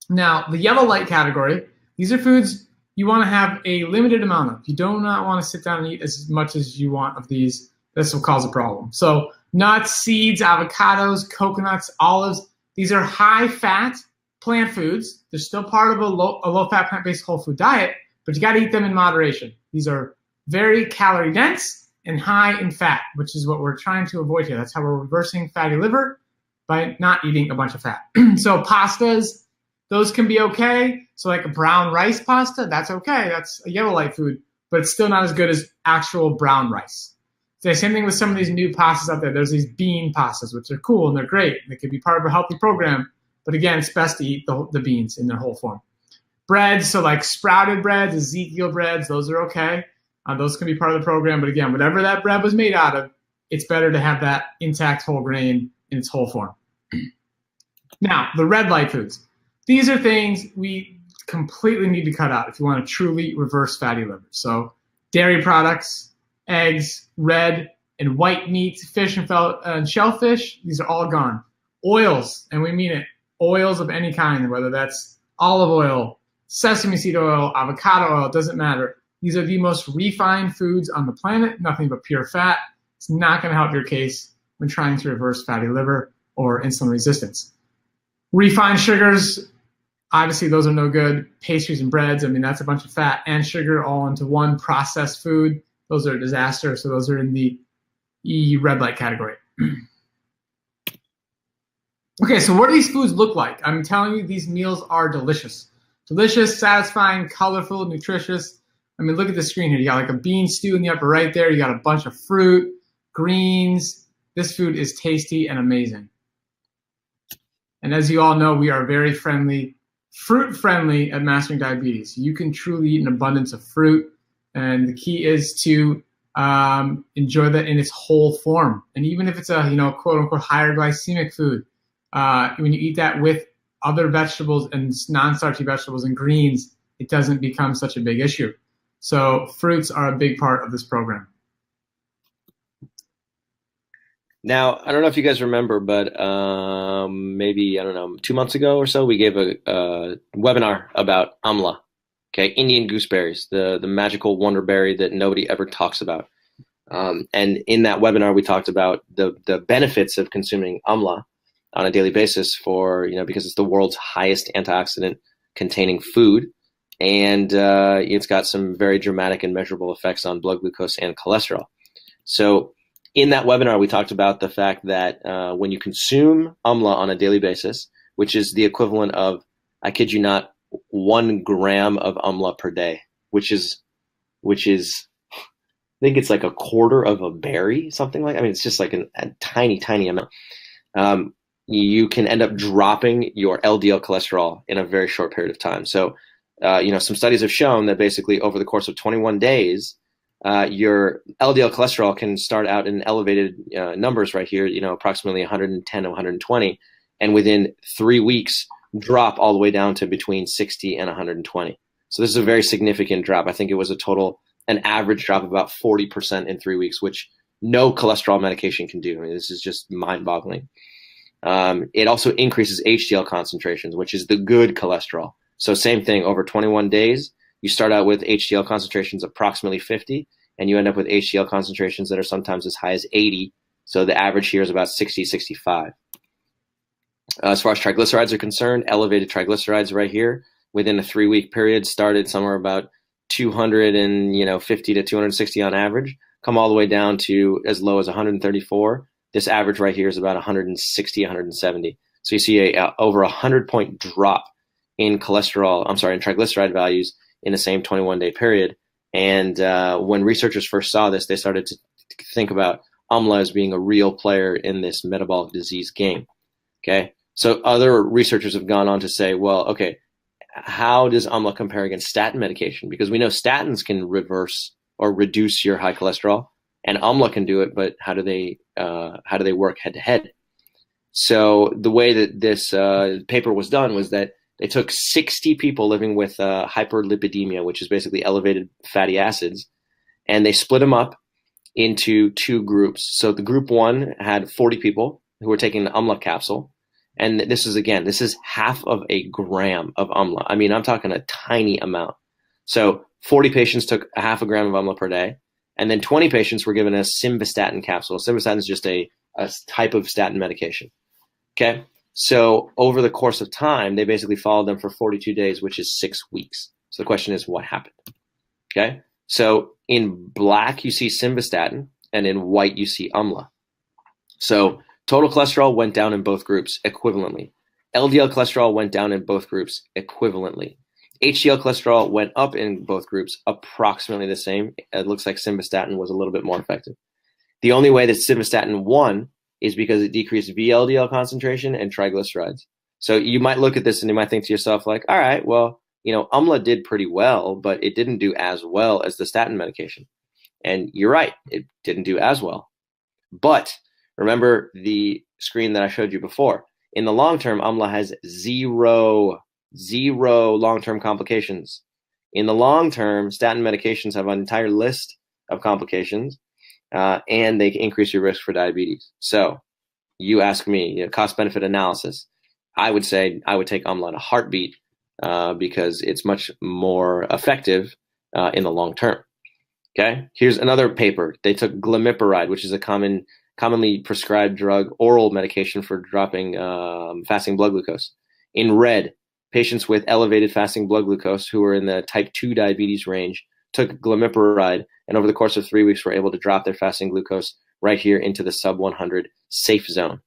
Now, the yellow light category, these are foods you want to have a limited amount of. You do not want to sit down and eat as much as you want of these. This will cause a problem. So nuts, seeds, avocados, coconuts, olives, these are high-fat plant foods. They're still part of a low-fat, plant-based whole food diet, but you got to eat them in moderation. These are very calorie-dense and high in fat, which is what we're trying to avoid here. That's how we're reversing fatty liver. by not eating a bunch of fat. So pastas, those can be okay. So like a brown rice pasta, that's okay. That's a yellow light food, but it's still not as good as actual brown rice. So same thing with some of these new pastas out there. There's these bean pastas, which are cool and they're great. They could be part of a healthy program, but again, it's best to eat the beans in their whole form. Breads, so like sprouted breads, Ezekiel breads, those are okay. Those can be part of the program, but again, whatever that bread was made out of, it's better to have that intact whole grain in its whole form. Now, the red light foods. These are things we completely need to cut out if you want to truly reverse fatty liver. So dairy products, eggs, red and white meat, fish and shellfish, these are all gone. Oils, and we mean it, oils of any kind, whether that's olive oil, sesame seed oil, avocado oil, doesn't matter. These are the most refined foods on the planet, nothing but pure fat. It's not going to help your case when trying to reverse fatty liver or insulin resistance. Refined sugars, obviously those are no good. Pastries and breads, I mean, that's a bunch of fat and sugar all into one processed food. Those are a disaster, so those are in the red light category. Okay, so what do these foods look like? I'm telling you, these meals are delicious. Delicious, satisfying, colorful, nutritious. I mean, look at the screen here. You got like a bean stew in the upper right there. You got a bunch of fruit, greens. This food is tasty and amazing. And as you all know, we are very friendly, fruit friendly at Mastering Diabetes. You can truly eat an abundance of fruit. And the key is to enjoy that in its whole form. And even if it's a, quote unquote higher glycemic food, when you eat that with other vegetables and non-starchy vegetables and greens, it doesn't become such a big issue. So fruits are a big part of this program. Now, I don't know if you guys remember, but maybe, 2 months ago or so, we gave a webinar about amla, okay, Indian gooseberries, the magical wonder berry that nobody ever talks about. And in that webinar, we talked about the benefits of consuming amla on a daily basis because it's the world's highest antioxidant containing food. And it's got some very dramatic and measurable effects on blood glucose and cholesterol. So in that webinar, we talked about the fact that when you consume amla on a daily basis, which is the equivalent of, I kid you not, 1 gram of amla per day, which is, I think it's like a quarter of a berry, something like. I mean, it's just like a tiny, tiny amount. You can end up dropping your LDL cholesterol in a very short period of time. So, some studies have shown that basically over the course of 21 days, your LDL cholesterol can start out in elevated numbers right here, approximately 110 to 120, and within 3 weeks drop all the way down to between 60 and 120. So this is a very significant drop. I think it was an average drop of about 40% in 3 weeks, which no cholesterol medication can do. I mean, this is just mind-boggling. It also increases HDL concentrations, which is the good cholesterol. So same thing, over 21 days, you start out with HDL concentrations approximately 50, and you end up with HDL concentrations that are sometimes as high as 80. So the average here is about 60, 65. As far as triglycerides are concerned, elevated triglycerides right here within a 3-week period started somewhere about 250 to 260 on average, come all the way down to as low as 134. This average right here is about 160, 170. So you see over 100-point drop in triglyceride values in the same 21-day period. And when researchers first saw this, they started to think about amla as being a real player in this metabolic disease game. Okay, so other researchers have gone on to say, well, okay, how does amla compare against statin medication? Because we know statins can reverse or reduce your high cholesterol, and amla can do it, but how do they work head to head? So the way that this paper was done was that they took 60 people living with hyperlipidemia, which is basically elevated fatty acids, and they split them up into 2 groups. So the group 1 had 40 people who were taking the amla capsule. And this is half of a gram of amla. I mean, I'm talking a tiny amount. So 40 patients took a half a gram of amla per day. And then 20 patients were given a simvastatin capsule. Simvastatin is just a type of statin medication. Okay. So over the course of time, they basically followed them for 42 days, which is 6 weeks. So the question is, what happened? Okay. So in black, you see simvastatin, and in white, you see amla. So Total cholesterol went down in both groups equivalently. LDL cholesterol went down in both groups equivalently. HDL cholesterol went up in both groups approximately the same. It looks like simvastatin was a little bit more effective. The only way that simvastatin won is because it decreased VLDL concentration and triglycerides. So you might look at this and you might think to yourself like, all right, well, Umla did pretty well, but it didn't do as well as the statin medication. And you're right, it didn't do as well. But remember the screen that I showed you before. In the long term, Umla has zero long-term complications. In the long term, statin medications have an entire list of complications, and they increase your risk for diabetes. So you ask me, cost-benefit analysis, I would say I would take Umla in a heartbeat because it's much more effective in the long term. Okay, here's another paper. They took glimepiride, which is a commonly prescribed drug, oral medication for dropping fasting blood glucose. In red, patients with elevated fasting blood glucose who were in the type 2 diabetes range took glimepiride, and over the course of 3 weeks were able to drop their fasting glucose right here into the sub 100 safe zone.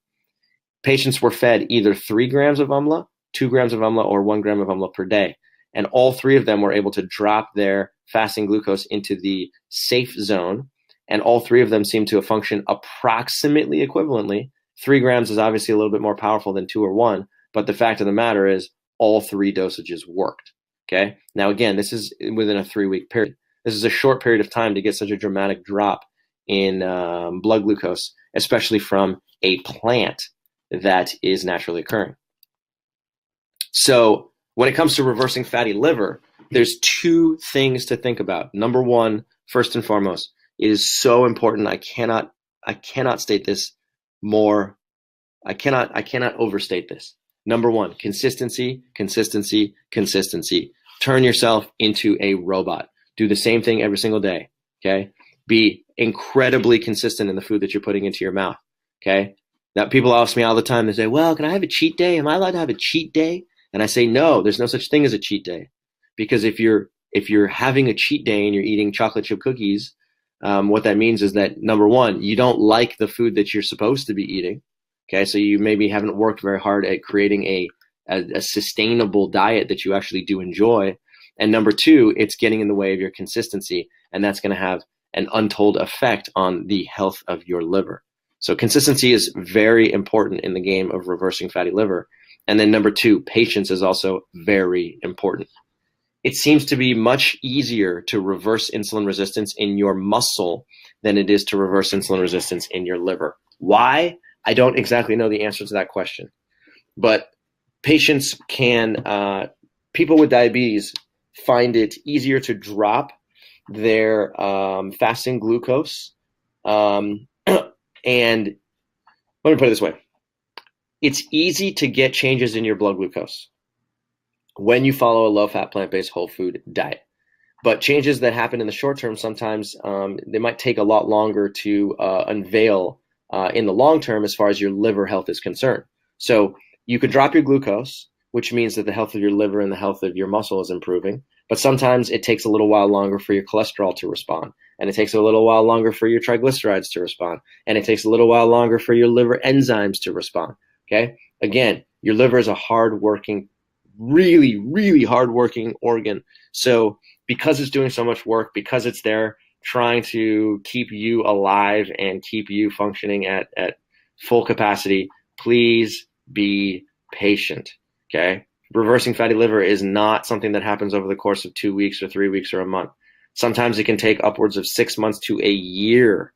Patients were fed either 3 grams of Umla, 2 grams of Umla, or 1 gram of Umla per day. And all 3 of them were able to drop their fasting glucose into the safe zone. And all 3 of them seemed to function approximately equivalently. 3 grams is obviously a little bit more powerful than 2 or 1. But the fact of the matter is all 3 dosages worked. Okay. Now, again, this is within a 3-week period. This is a short period of time to get such a dramatic drop in blood glucose, especially from a plant that is naturally occurring. So when it comes to reversing fatty liver, there's 2 things to think about. Number one, first and foremost, it is so important. I cannot state this more. I cannot overstate this. Number one, consistency, consistency, consistency. Turn yourself into a robot. Do the same thing every single day. Okay. Be incredibly consistent in the food that you're putting into your mouth. Okay. Now people ask me all the time, they say, well, can I have a cheat day? Am I allowed to have a cheat day? And I say, no, there's no such thing as a cheat day. Because if you're having a cheat day and you're eating chocolate chip cookies, what that means is that, number one, you don't like the food that you're supposed to be eating. Okay, so you maybe haven't worked very hard at creating a sustainable diet that you actually do enjoy. And number two, it's getting in the way of your consistency, and that's going to have an untold effect on the health of your liver. So consistency is very important in the game of reversing fatty liver. And then number two, patience is also very important. It seems to be much easier to reverse insulin resistance in your muscle than it is to reverse insulin resistance in your liver. Why? I don't exactly know the answer to that question. But patients can, people with diabetes find it easier to drop their fasting glucose. And let me put it this way. It's easy to get changes in your blood glucose when you follow a low-fat, plant-based, whole food diet. But changes that happen in the short term, sometimes they might take a lot longer to unveil in the long term as far as your liver health is concerned. So you could drop your glucose, which means that the health of your liver and the health of your muscle is improving. But sometimes it takes a little while longer for your cholesterol to respond. And it takes a little while longer for your triglycerides to respond. And it takes a little while longer for your liver enzymes to respond. Okay? Again, your liver is a hard-working, really, really hard-working organ. So because it's doing so much work, because it's there trying to keep you alive and keep you functioning at full capacity, please be patient, okay? Reversing fatty liver is not something that happens over the course of 2 weeks or 3 weeks or a month. Sometimes it can take upwards of 6 months to a year.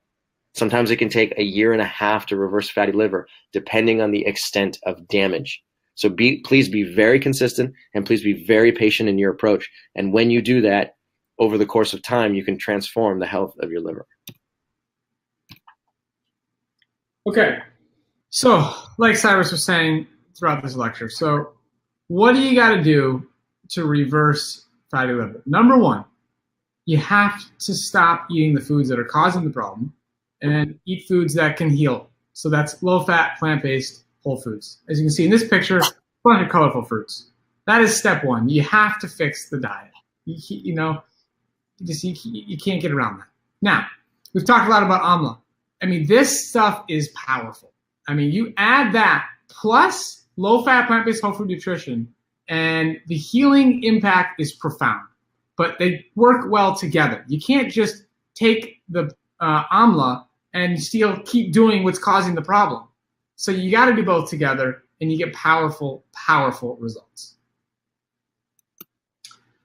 Sometimes it can take a year and a half to reverse fatty liver, depending on the extent of damage. So please be very consistent and please be very patient in your approach. And when you do that, over the course of time, you can transform the health of your liver. Okay. So like Cyrus was saying throughout this lecture, so what do you got to do to reverse fatty liver? Number one, you have to stop eating the foods that are causing the problem and eat foods that can heal. So that's low-fat, plant-based, whole foods. As you can see in this picture, a bunch of colorful fruits. That is step one. You have to fix the diet. You can't get around that. Now, we've talked a lot about amla. I mean, this stuff is powerful. I mean, you add that plus low-fat plant-based whole food nutrition, and the healing impact is profound. But they work well together. You can't just take the amla and still keep doing what's causing the problem. So you got to do both together, and you get powerful, powerful results.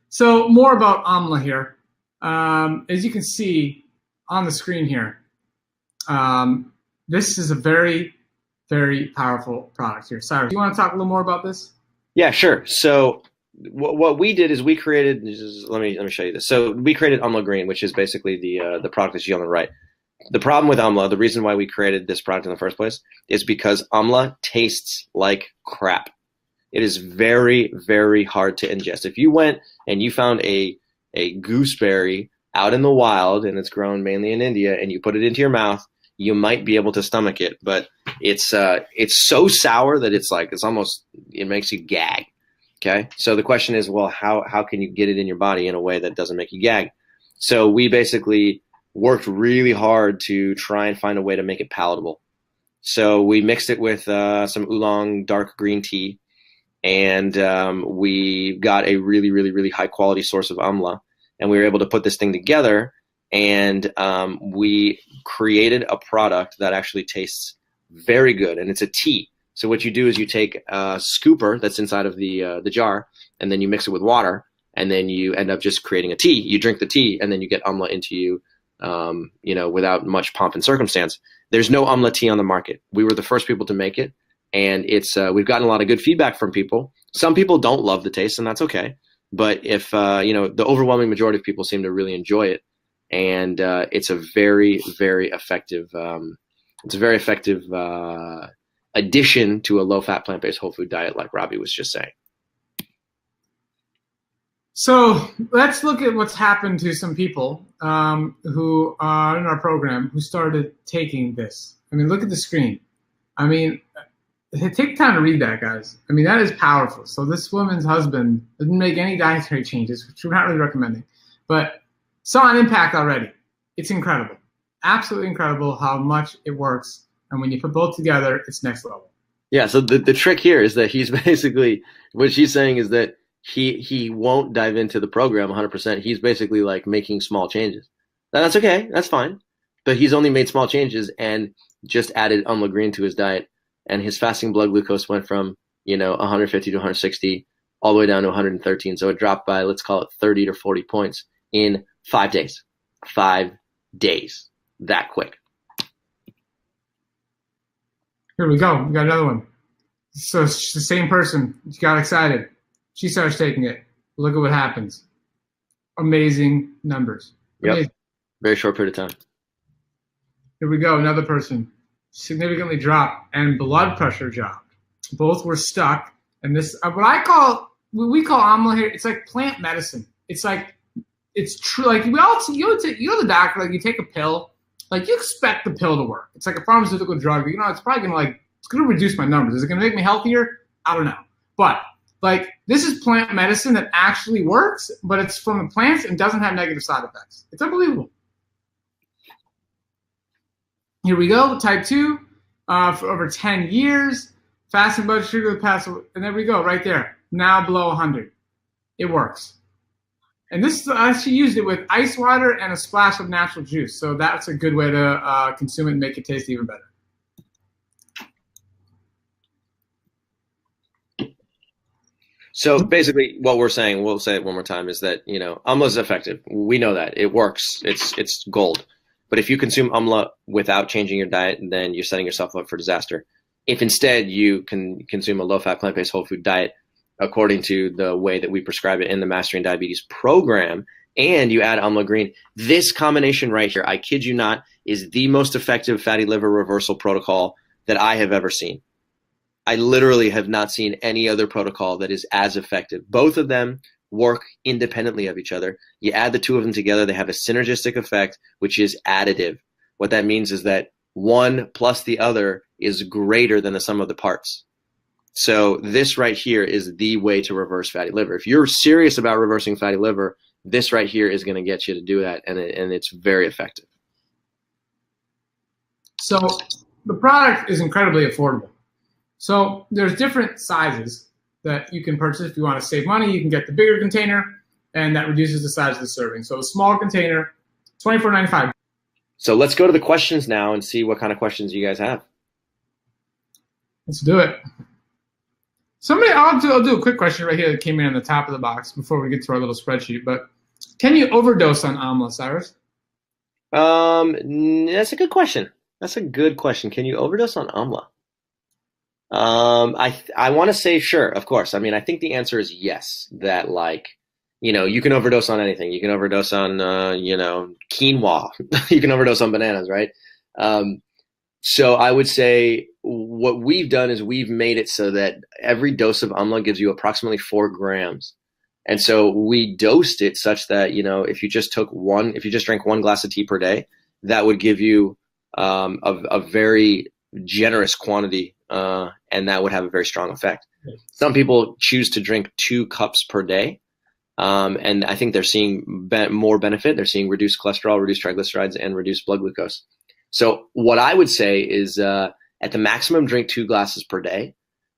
So more about amla here. As you can see on the screen here, this is a very, very powerful product here. Cyrus, do you want to talk a little more about this? Yeah, sure. So what we did is we created. Let me show you this. So we created Amla Green, which is basically the product that you see on the right. The problem with Amla, the reason why we created this product in the first place, is because Amla tastes like crap. It is very, very hard to ingest. If you went and you found a gooseberry out in the wild, and it's grown mainly in India, and you put it into your mouth, you might be able to stomach it, but it's so sour that it makes you gag. Okay, so the question is, well, how can you get it in your body in a way that doesn't make you gag? So we basically worked really hard to try and find a way to make it palatable. So we mixed it with some oolong dark green tea, and we got a really, really, really high quality source of amla, and we were able to put this thing together, and we created a product that actually tastes very good, and it's a tea. So what you do is you take a scooper that's inside of the jar, and then you mix it with water, and then you end up just creating a tea. You drink the tea, and then you get amla into you, without much pomp and circumstance. There's no amla tea on the market. We were the first people to make it, and we've gotten a lot of good feedback from people. Some people don't love the taste, and that's okay. But if the overwhelming majority of people seem to really enjoy it, and it's a very, very effective. It's a very effective addition to a low-fat plant-based whole food diet, like Robbie was just saying. So let's look at what's happened to some people who are in our program who started taking this. I mean, look at the screen. I mean, take time to read that, guys. I mean, that is powerful. So this woman's husband didn't make any dietary changes, which we're not really recommending, but saw an impact already. It's incredible. Absolutely incredible how much it works. And when you put both together, it's next level. Yeah, so the trick here is that he's basically, what she's saying is that he won't dive into the program 100%. He's basically like making small changes. Now, that's okay. That's fine. But he's only made small changes and just added Amla Green to his diet. And his fasting blood glucose went from, 150 to 160 all the way down to 113. So it dropped by, let's call it 30 to 40 points in 5 days. 5 days. That quick. Here we go. We got another one. So it's the same person. She got excited. She starts taking it. Look at what happens. Amazing numbers. Amazing. Yep. Very short period of time. Here we go. Another person. Significantly dropped, and blood pressure dropped. Both were stuck. And this, what we call amla here, it's like plant medicine. It's like, it's true. Like you go to the doctor, like you take a pill. Like you expect the pill to work. It's like a pharmaceutical drug. It's probably it's gonna reduce my numbers. Is it gonna make me healthier? I don't know. But like this is plant medicine that actually works, but it's from the plants and doesn't have negative side effects. It's unbelievable. Here we go. Type 2 for over 10 years. Fasting blood sugar the past, and there we go, right there. Now below 100. It works. And this, she used it with ice water and a splash of natural juice. So that's a good way to consume it and make it taste even better. So basically what we're saying, we'll say it one more time, is that, amla is effective. We know that. It works. It's gold. But if you consume amla without changing your diet, then you're setting yourself up for disaster. If instead you can consume a low-fat plant-based whole food diet according to the way that we prescribe it in the Mastering Diabetes program, and you add Amla Green, this combination right here, I kid you not, is the most effective fatty liver reversal protocol that I have ever seen. I literally have not seen any other protocol that is as effective. Both of them work independently of each other. You add the two of them together, they have a synergistic effect, which is additive. What that means is that one plus the other is greater than the sum of the parts. So this right here is the way to reverse fatty liver. If you're serious about reversing fatty liver, this right here is going to get you to do that, and it's very effective. So the product is incredibly affordable. So there's different sizes that you can purchase. If you want to save money, you can get the bigger container, and that reduces the size of the serving. So a smaller container, $24.95. So let's go to the questions now and see what kind of questions you guys have. Let's do it. I'll do a quick question right here that came in on the top of the box before we get to our little spreadsheet. But can you overdose on amla, Cyrus? That's a good question. That's a good question. Can you overdose on amla? I want to say sure, of course. I mean, I think the answer is yes. That you can overdose on anything. You can overdose on quinoa. You can overdose on bananas, right? So I would say what we've done is we've made it so that every dose of amla gives you approximately 4 grams. And so we dosed it such that, if you just drank 1 glass of tea per day, that would give you a very generous quantity, and that would have a very strong effect. Some people choose to drink 2 cups per day, and I think they're seeing more benefit. They're seeing reduced cholesterol, reduced triglycerides, and reduced blood glucose. So what I would say is at the maximum, drink 2 glasses per day.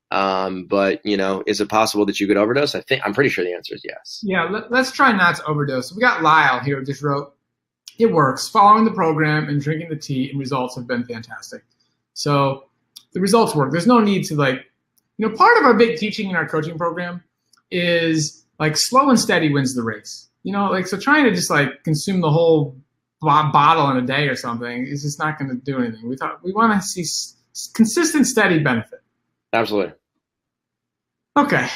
But is it possible that you could overdose? I'm pretty sure the answer is yes. Yeah, let's try not to overdose. We got Lyle here who just wrote, it works. Following the program and drinking the tea and results have been fantastic. So the results work. There's no need to part of our big teaching in our coaching program is slow and steady wins the race. So trying to just consume the whole bottle in a day or something is just not going to do anything. We want to see consistent, steady benefit. Absolutely. Okay.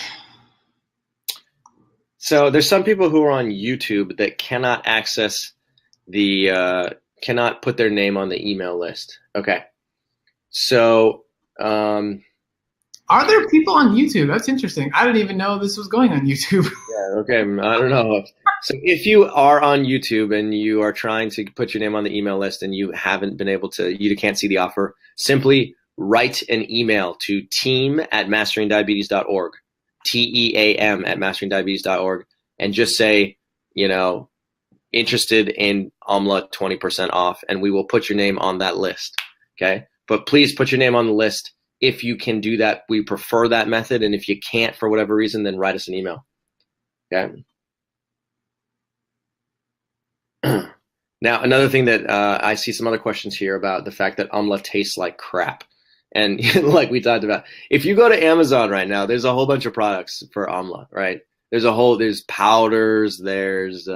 So there's some people who are on YouTube that cannot access cannot put their name on the email list. Okay. So, are there people on YouTube? That's interesting. I didn't even know this was going on YouTube. Yeah. Okay. I don't know. So if you are on YouTube and you are trying to put your name on the email list and you haven't been able to, you can't see the offer, simply write an email to team@masteringdiabetes.org, TEAM@masteringdiabetes.org, and just say, interested in amla 20% off, and we will put your name on that list. Okay. But please put your name on the list. If you can do that, we prefer that method. And if you can't for whatever reason, then write us an email. Okay. Now, another thing that I see some other questions here about the fact that amla tastes like crap. And like we talked about, if you go to Amazon right now, there's a whole bunch of products for amla, right? There's powders, there's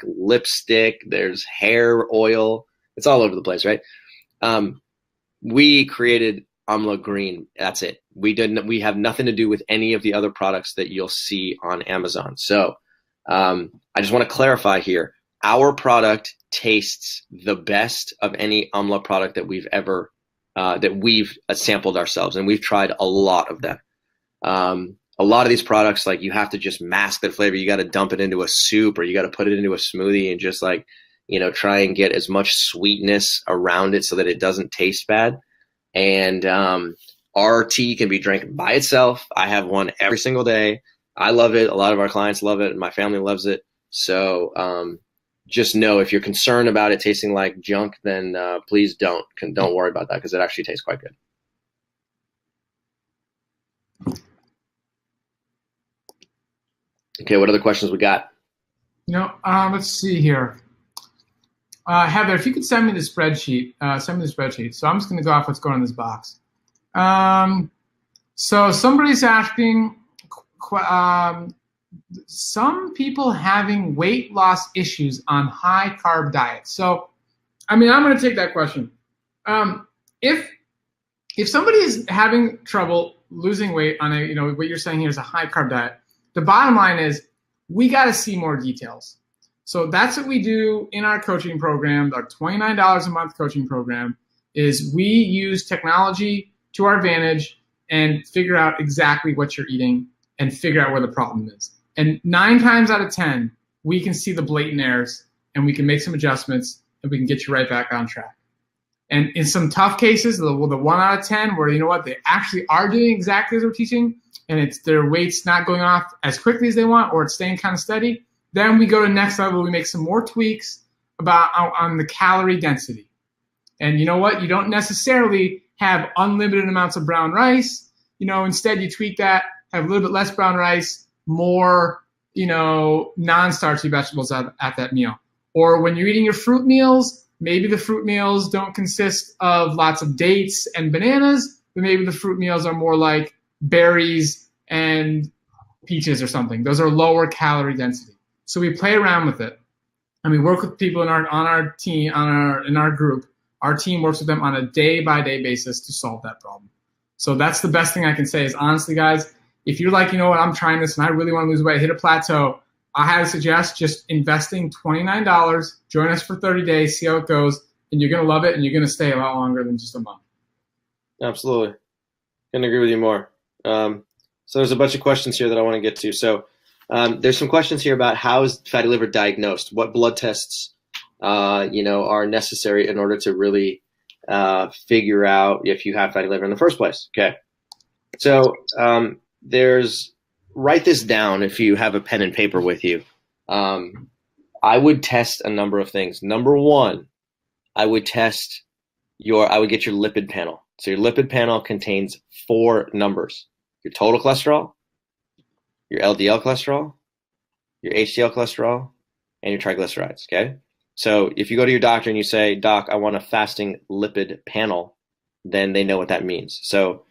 lipstick, there's hair oil. It's all over the place, right? We created amla green. That's it. We have nothing to do with any of the other products that you'll see on Amazon. So I just want to clarify here. Our product tastes the best of any amla product that we've ever sampled ourselves, and we've tried a lot of them. A lot of these products, you have to just mask the flavor. You got to dump it into a soup, or you got to put it into a smoothie and just try and get as much sweetness around it so that it doesn't taste bad. And our tea can be drank by itself. I have one every single day. I love it. A lot of our clients love it, and my family loves it. So just know, if you're concerned about it tasting like junk, then please don't worry about that, because it actually tastes quite good. Okay, what other questions we got? Let's see here. Heather, if you could send me the spreadsheet, So I'm just going to go off what's going on in this box. So somebody's asking, some people having weight loss issues on high carb diets. So, I'm going to take that question. If somebody is having trouble losing weight on what you're saying here is a high carb diet, the bottom line is we got to see more details. So that's what we do in our coaching program. Our $29 a month coaching program is we use technology to our advantage and figure out exactly what you're eating and figure out where the problem is. And 9 times out of 10, we can see the blatant errors and we can make some adjustments and we can get you right back on track. And in some tough cases, the 1 out of 10 where, they actually are doing exactly as we're teaching, and it's their weight's not going off as quickly as they want, or it's staying kind of steady, then we go to the next level. We make some more tweaks on the calorie density. And you know what? You don't necessarily have unlimited amounts of brown rice. Instead you tweak that, have a little bit less brown rice, more, non-starchy vegetables at that meal. Or when you're eating your fruit meals, maybe the fruit meals don't consist of lots of dates and bananas, but maybe the fruit meals are more like berries and peaches or something. Those are lower calorie density. So we play around with it, and we work with people in our group. Our team works with them on a day-by-day basis to solve that problem. So that's the best thing I can say is, honestly, guys, if you're like, I'm trying this and I really want to lose weight, hit a plateau, I highly suggest just investing $29, join us for 30 days, see how it goes, and you're going to love it, and you're going to stay a lot longer than just a month. Absolutely. Couldn't agree with you more. So there's a bunch of questions here that I want to get to. So there's some questions here about how is fatty liver diagnosed? What blood tests, are necessary in order to really figure out if you have fatty liver in the first place? Okay. So write this down if you have a pen and paper with you. I would test a number of things. Number one, I would get your lipid panel. So your lipid panel contains 4 numbers: your total cholesterol, your LDL cholesterol, your HDL cholesterol, and your triglycerides. Okay. So if you go to your doctor and you say, "Doc, I want a fasting lipid panel," then they know what that means. So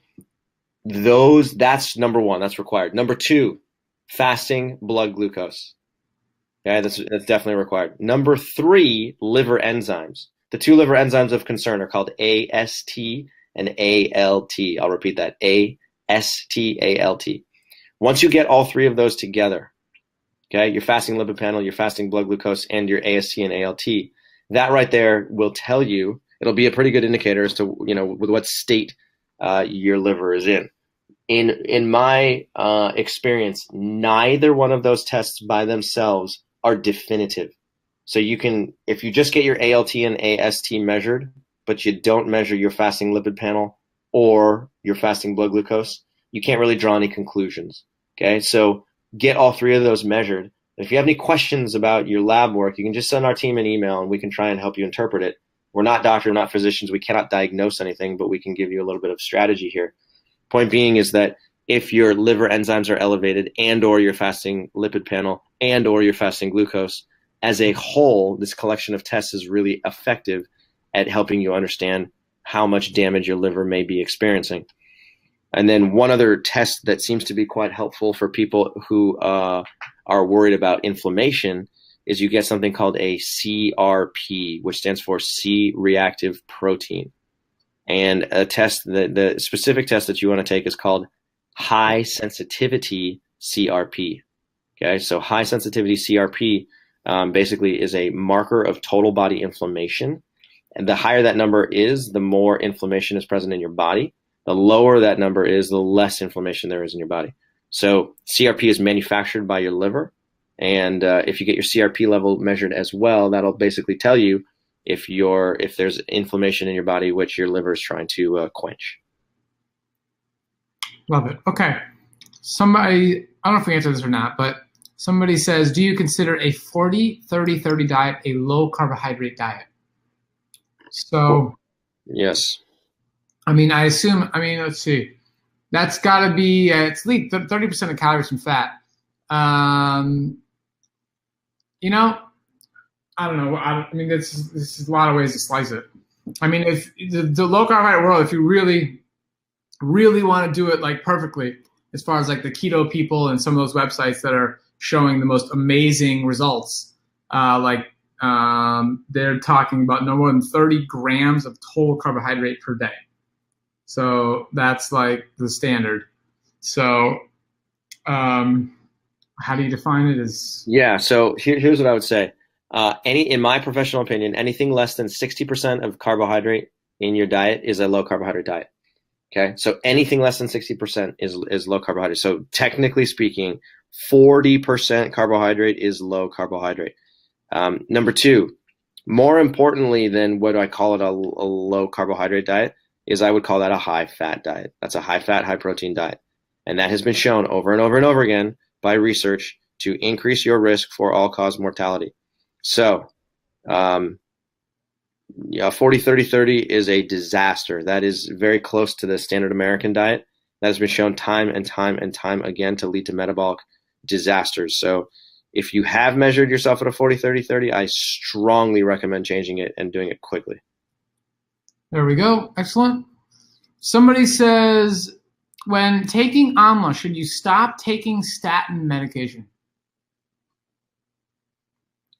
that's number one. That's required. Number 2, fasting blood glucose. Okay, that's definitely required. Number 3, liver enzymes. The 2 liver enzymes of concern are called AST and ALT. I'll repeat that: AST, ALT. Once you get all 3 of those together, okay, your fasting lipid panel, your fasting blood glucose, and your AST and ALT, that right there will tell you. It'll be a pretty good indicator as to with what state your liver is in. In my experience, neither one of those tests by themselves are definitive. So if you just get your ALT and AST measured, but you don't measure your fasting lipid panel or your fasting blood glucose, you can't really draw any conclusions. Okay, so get all 3 of those measured. If you have any questions about your lab work, you can just send our team an email and we can try and help you interpret it. We're not doctors, we're not physicians. We cannot diagnose anything, but we can give you a little bit of strategy here. Point being is that if your liver enzymes are elevated and or your fasting lipid panel and or your fasting glucose, as a whole, this collection of tests is really effective at helping you understand how much damage your liver may be experiencing. And then one other test that seems to be quite helpful for people who are worried about inflammation is you get something called a CRP, which stands for C-reactive protein. And the specific test that you want to take is called high sensitivity CRP. Okay, so high sensitivity CRP basically is a marker of total body inflammation. And the higher that number is, the more inflammation is present in your body. The lower that number is, the less inflammation there is in your body. So CRP is manufactured by your liver. And if you get your CRP level measured as well, that'll basically tell you if there's inflammation in your body, which your liver is trying to quench. Love it. Okay. Somebody, I don't know if we answered this or not, but somebody says, do you consider a 40-30-30 diet a low carbohydrate diet? So, yes. Let's see. That's got to be at least 30% of calories from fat. I don't know. This is a lot of ways to slice it. If the low carbohydrate world, if you really, really want to do it like perfectly, as far as like the keto people and some of those websites that are showing the most amazing results, they're talking about no more than 30 grams of total carbohydrate per day. So that's like the standard. So how do you define it? So here's what I would say. In my professional opinion, anything less than 60% of carbohydrate in your diet is a low carbohydrate diet. Okay, so anything less than 60% is low carbohydrate. So technically speaking, 40% carbohydrate is low carbohydrate. Number 2, more importantly than what I call it a low carbohydrate diet, is I would call that a high fat diet. That's a high fat, high protein diet. And that has been shown over and over and over again by research to increase your risk for all-cause mortality. So Yeah, 40-30-30 is a disaster. That is very close to the standard American diet. That has been shown time and time and time again to lead to metabolic disasters. So if you have measured yourself at a 40-30-30, I strongly recommend changing it and doing it quickly. There we go. Excellent. Somebody says, when taking AMLA, should you stop taking statin medication?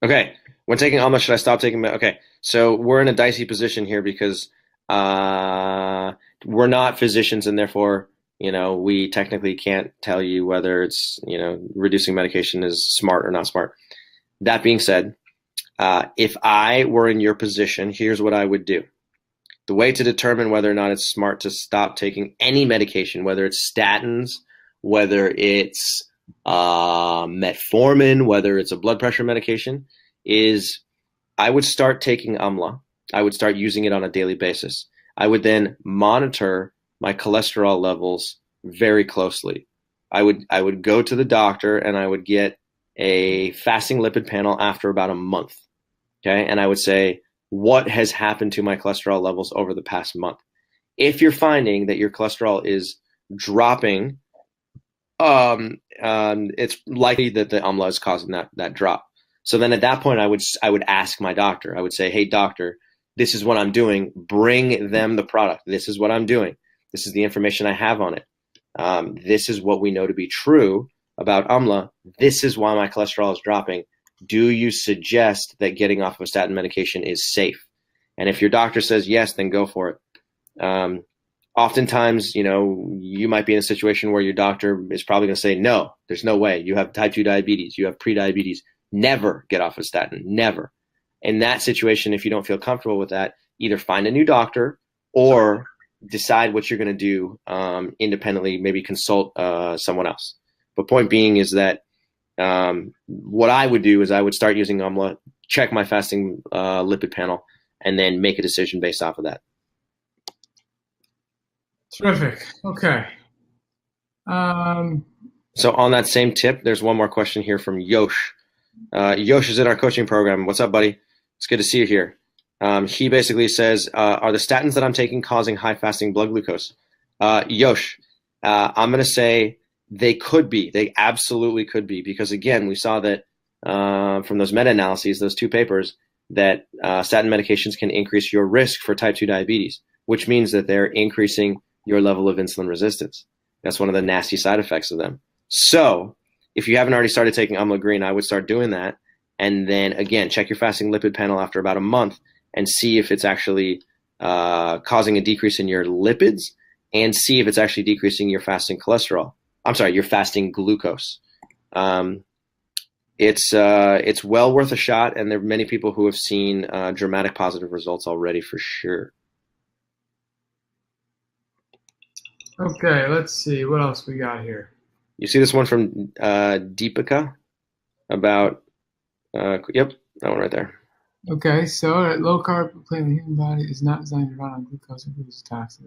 Okay. When taking AMLA, should I stop taking? Okay. So we're in a dicey position here because we're not physicians, and therefore, we technically can't tell you whether it's, reducing medication is smart or not smart. That being said, if I were in your position, here's what I would do. The way to determine whether or not it's smart to stop taking any medication, whether it's statins, whether it's metformin, whether it's a blood pressure medication, is I would start taking AMLA. I would start using it on a daily basis. I would then monitor my cholesterol levels very closely. I would go to the doctor and I would get a fasting lipid panel after about a month. Okay, and I would say, what has happened to my cholesterol levels over the past month? If you're finding that your cholesterol is dropping, it's likely that the AMLA is causing that drop. So then at that point, I would ask my doctor. I would say, hey, doctor, this is what I'm doing. Bring them the product. This is what I'm doing. This is the information I have on it. This is what we know to be true about AMLA. This is why my cholesterol is dropping. Do you suggest that getting off of a statin medication is safe? And if your doctor says yes, then go for it. Oftentimes, you might be in a situation where your doctor is probably going to say, no, there's no way. You have type 2 diabetes. You have prediabetes. Never get off a statin. Never. In that situation, if you don't feel comfortable with that, either find a new doctor or decide what you're going to do independently, maybe consult someone else. But point being is that what I would do is I would start using AMLA, check my fasting lipid panel, and then make a decision based off of that. Terrific. Okay. So on that same tip, there's one more question here from Yosh. Yosh is in our coaching program. What's up, buddy? It's good to see you here. He basically says, are the statins that I'm taking causing high fasting blood glucose? Yosh, I'm going to say they could be. They absolutely could be, because again, we saw that from those meta-analyses, those two papers, that statin medications can increase your risk for type 2 diabetes, which means that they're increasing your level of insulin resistance. That's one of the nasty side effects of them. So if you haven't already started taking Amla Green, I would start doing that. And then again, check your fasting lipid panel after about a month and see if it's actually causing a decrease in your lipids, and see if it's actually decreasing your fasting cholesterol. I'm sorry, your fasting glucose. It's well worth a shot, and there are many people who have seen dramatic positive results already for sure. Okay, let's see what else we got here. You see this one from Deepika about yep, that one right there. Okay, so low carb plant the human body is not designed to run on glucose and is toxic.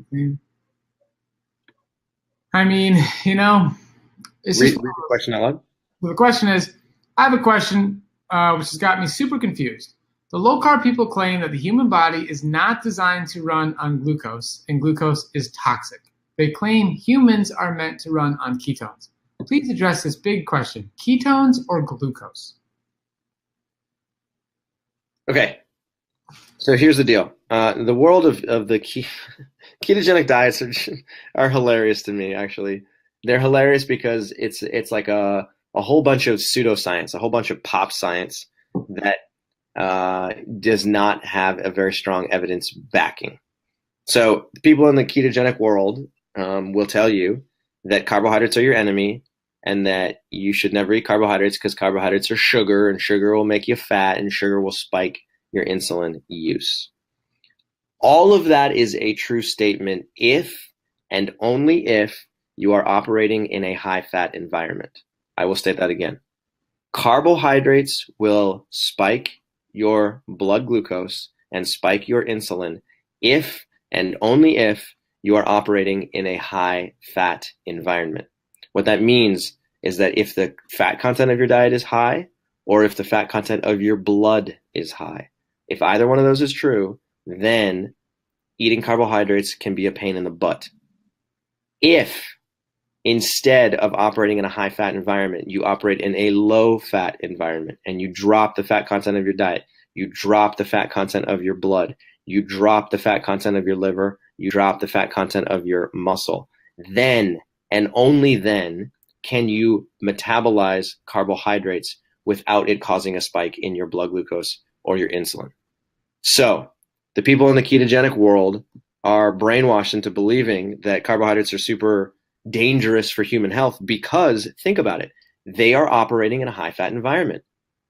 I mean, it's read the question out loud. Well, the question is, I have a question which has got me super confused. The low carb people claim that the human body is not designed to run on glucose, and glucose is toxic. They claim humans are meant to run on ketones. Please address this big question: ketones or glucose? Okay, so here's the deal. The world of the ketogenic diets are hilarious to me. Actually, they're hilarious because it's like a whole bunch of pseudoscience, a whole bunch of pop science that does not have a very strong evidence backing. So people in the ketogenic world will tell you that carbohydrates are your enemy, and that you should never eat carbohydrates because carbohydrates are sugar, and sugar will make you fat, and sugar will spike your insulin use. All of that is a true statement if and only if you are operating in a high-fat environment. I will state that again. Carbohydrates will spike your blood glucose and spike your insulin if and only if you are operating in a high-fat environment. What that means is that if the fat content of your diet is high, or if the fat content of your blood is high, if either one of those is true, then eating carbohydrates can be a pain in the butt. If instead of operating in a high-fat environment, you operate in a low-fat environment and you drop the fat content of your diet, you drop the fat content of your blood, you drop the fat content of your liver, you drop the fat content of your muscle, then and only then can you metabolize carbohydrates without it causing a spike in your blood glucose or your insulin. So the people in the ketogenic world are brainwashed into believing that carbohydrates are super dangerous for human health because, think about it, they are operating in a high-fat environment.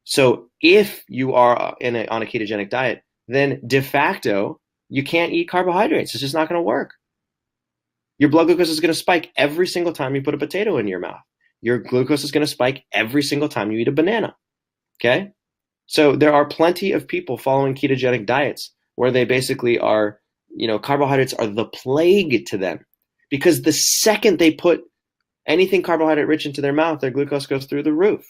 So if you are on a ketogenic diet, then de facto, you can't eat carbohydrates. It's just not going to work. Your blood glucose is going to spike every single time you put a potato in your mouth. Your glucose is going to spike every single time you eat a banana. Okay? So there are plenty of people following ketogenic diets where they basically are, carbohydrates are the plague to them. Because the second they put anything carbohydrate rich into their mouth, their glucose goes through the roof.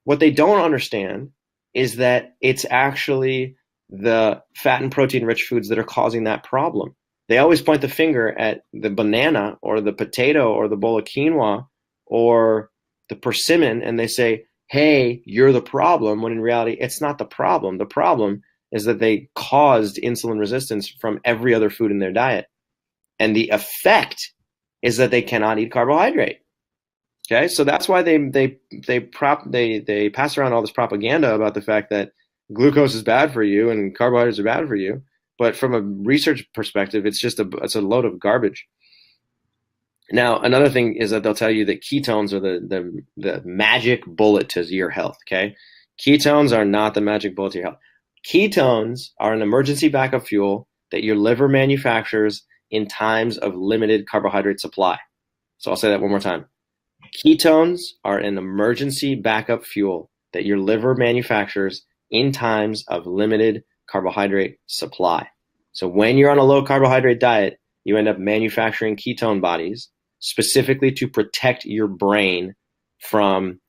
What they don't understand is that it's actually the fat and protein rich foods that are causing that problem. They always point the finger at the banana or the potato or the bowl of quinoa or the persimmon and they say, hey, you're the problem, when in reality, it's not the problem. The problem is that they caused insulin resistance from every other food in their diet. And the effect is that they cannot eat carbohydrate. Okay, so that's why they pass around all this propaganda about the fact that glucose is bad for you and carbohydrates are bad for you. But from a research perspective, it's a load of garbage. Now, another thing is that they'll tell you that ketones are the magic bullet to your health. Okay, ketones are not the magic bullet to your health. Ketones are an emergency backup fuel that your liver manufactures in times of limited carbohydrate supply. So I'll say that one more time. Ketones are an emergency backup fuel that your liver manufactures in times of limited carbohydrate supply. So when you're on a low carbohydrate diet, you end up manufacturing ketone bodies specifically to protect your brain from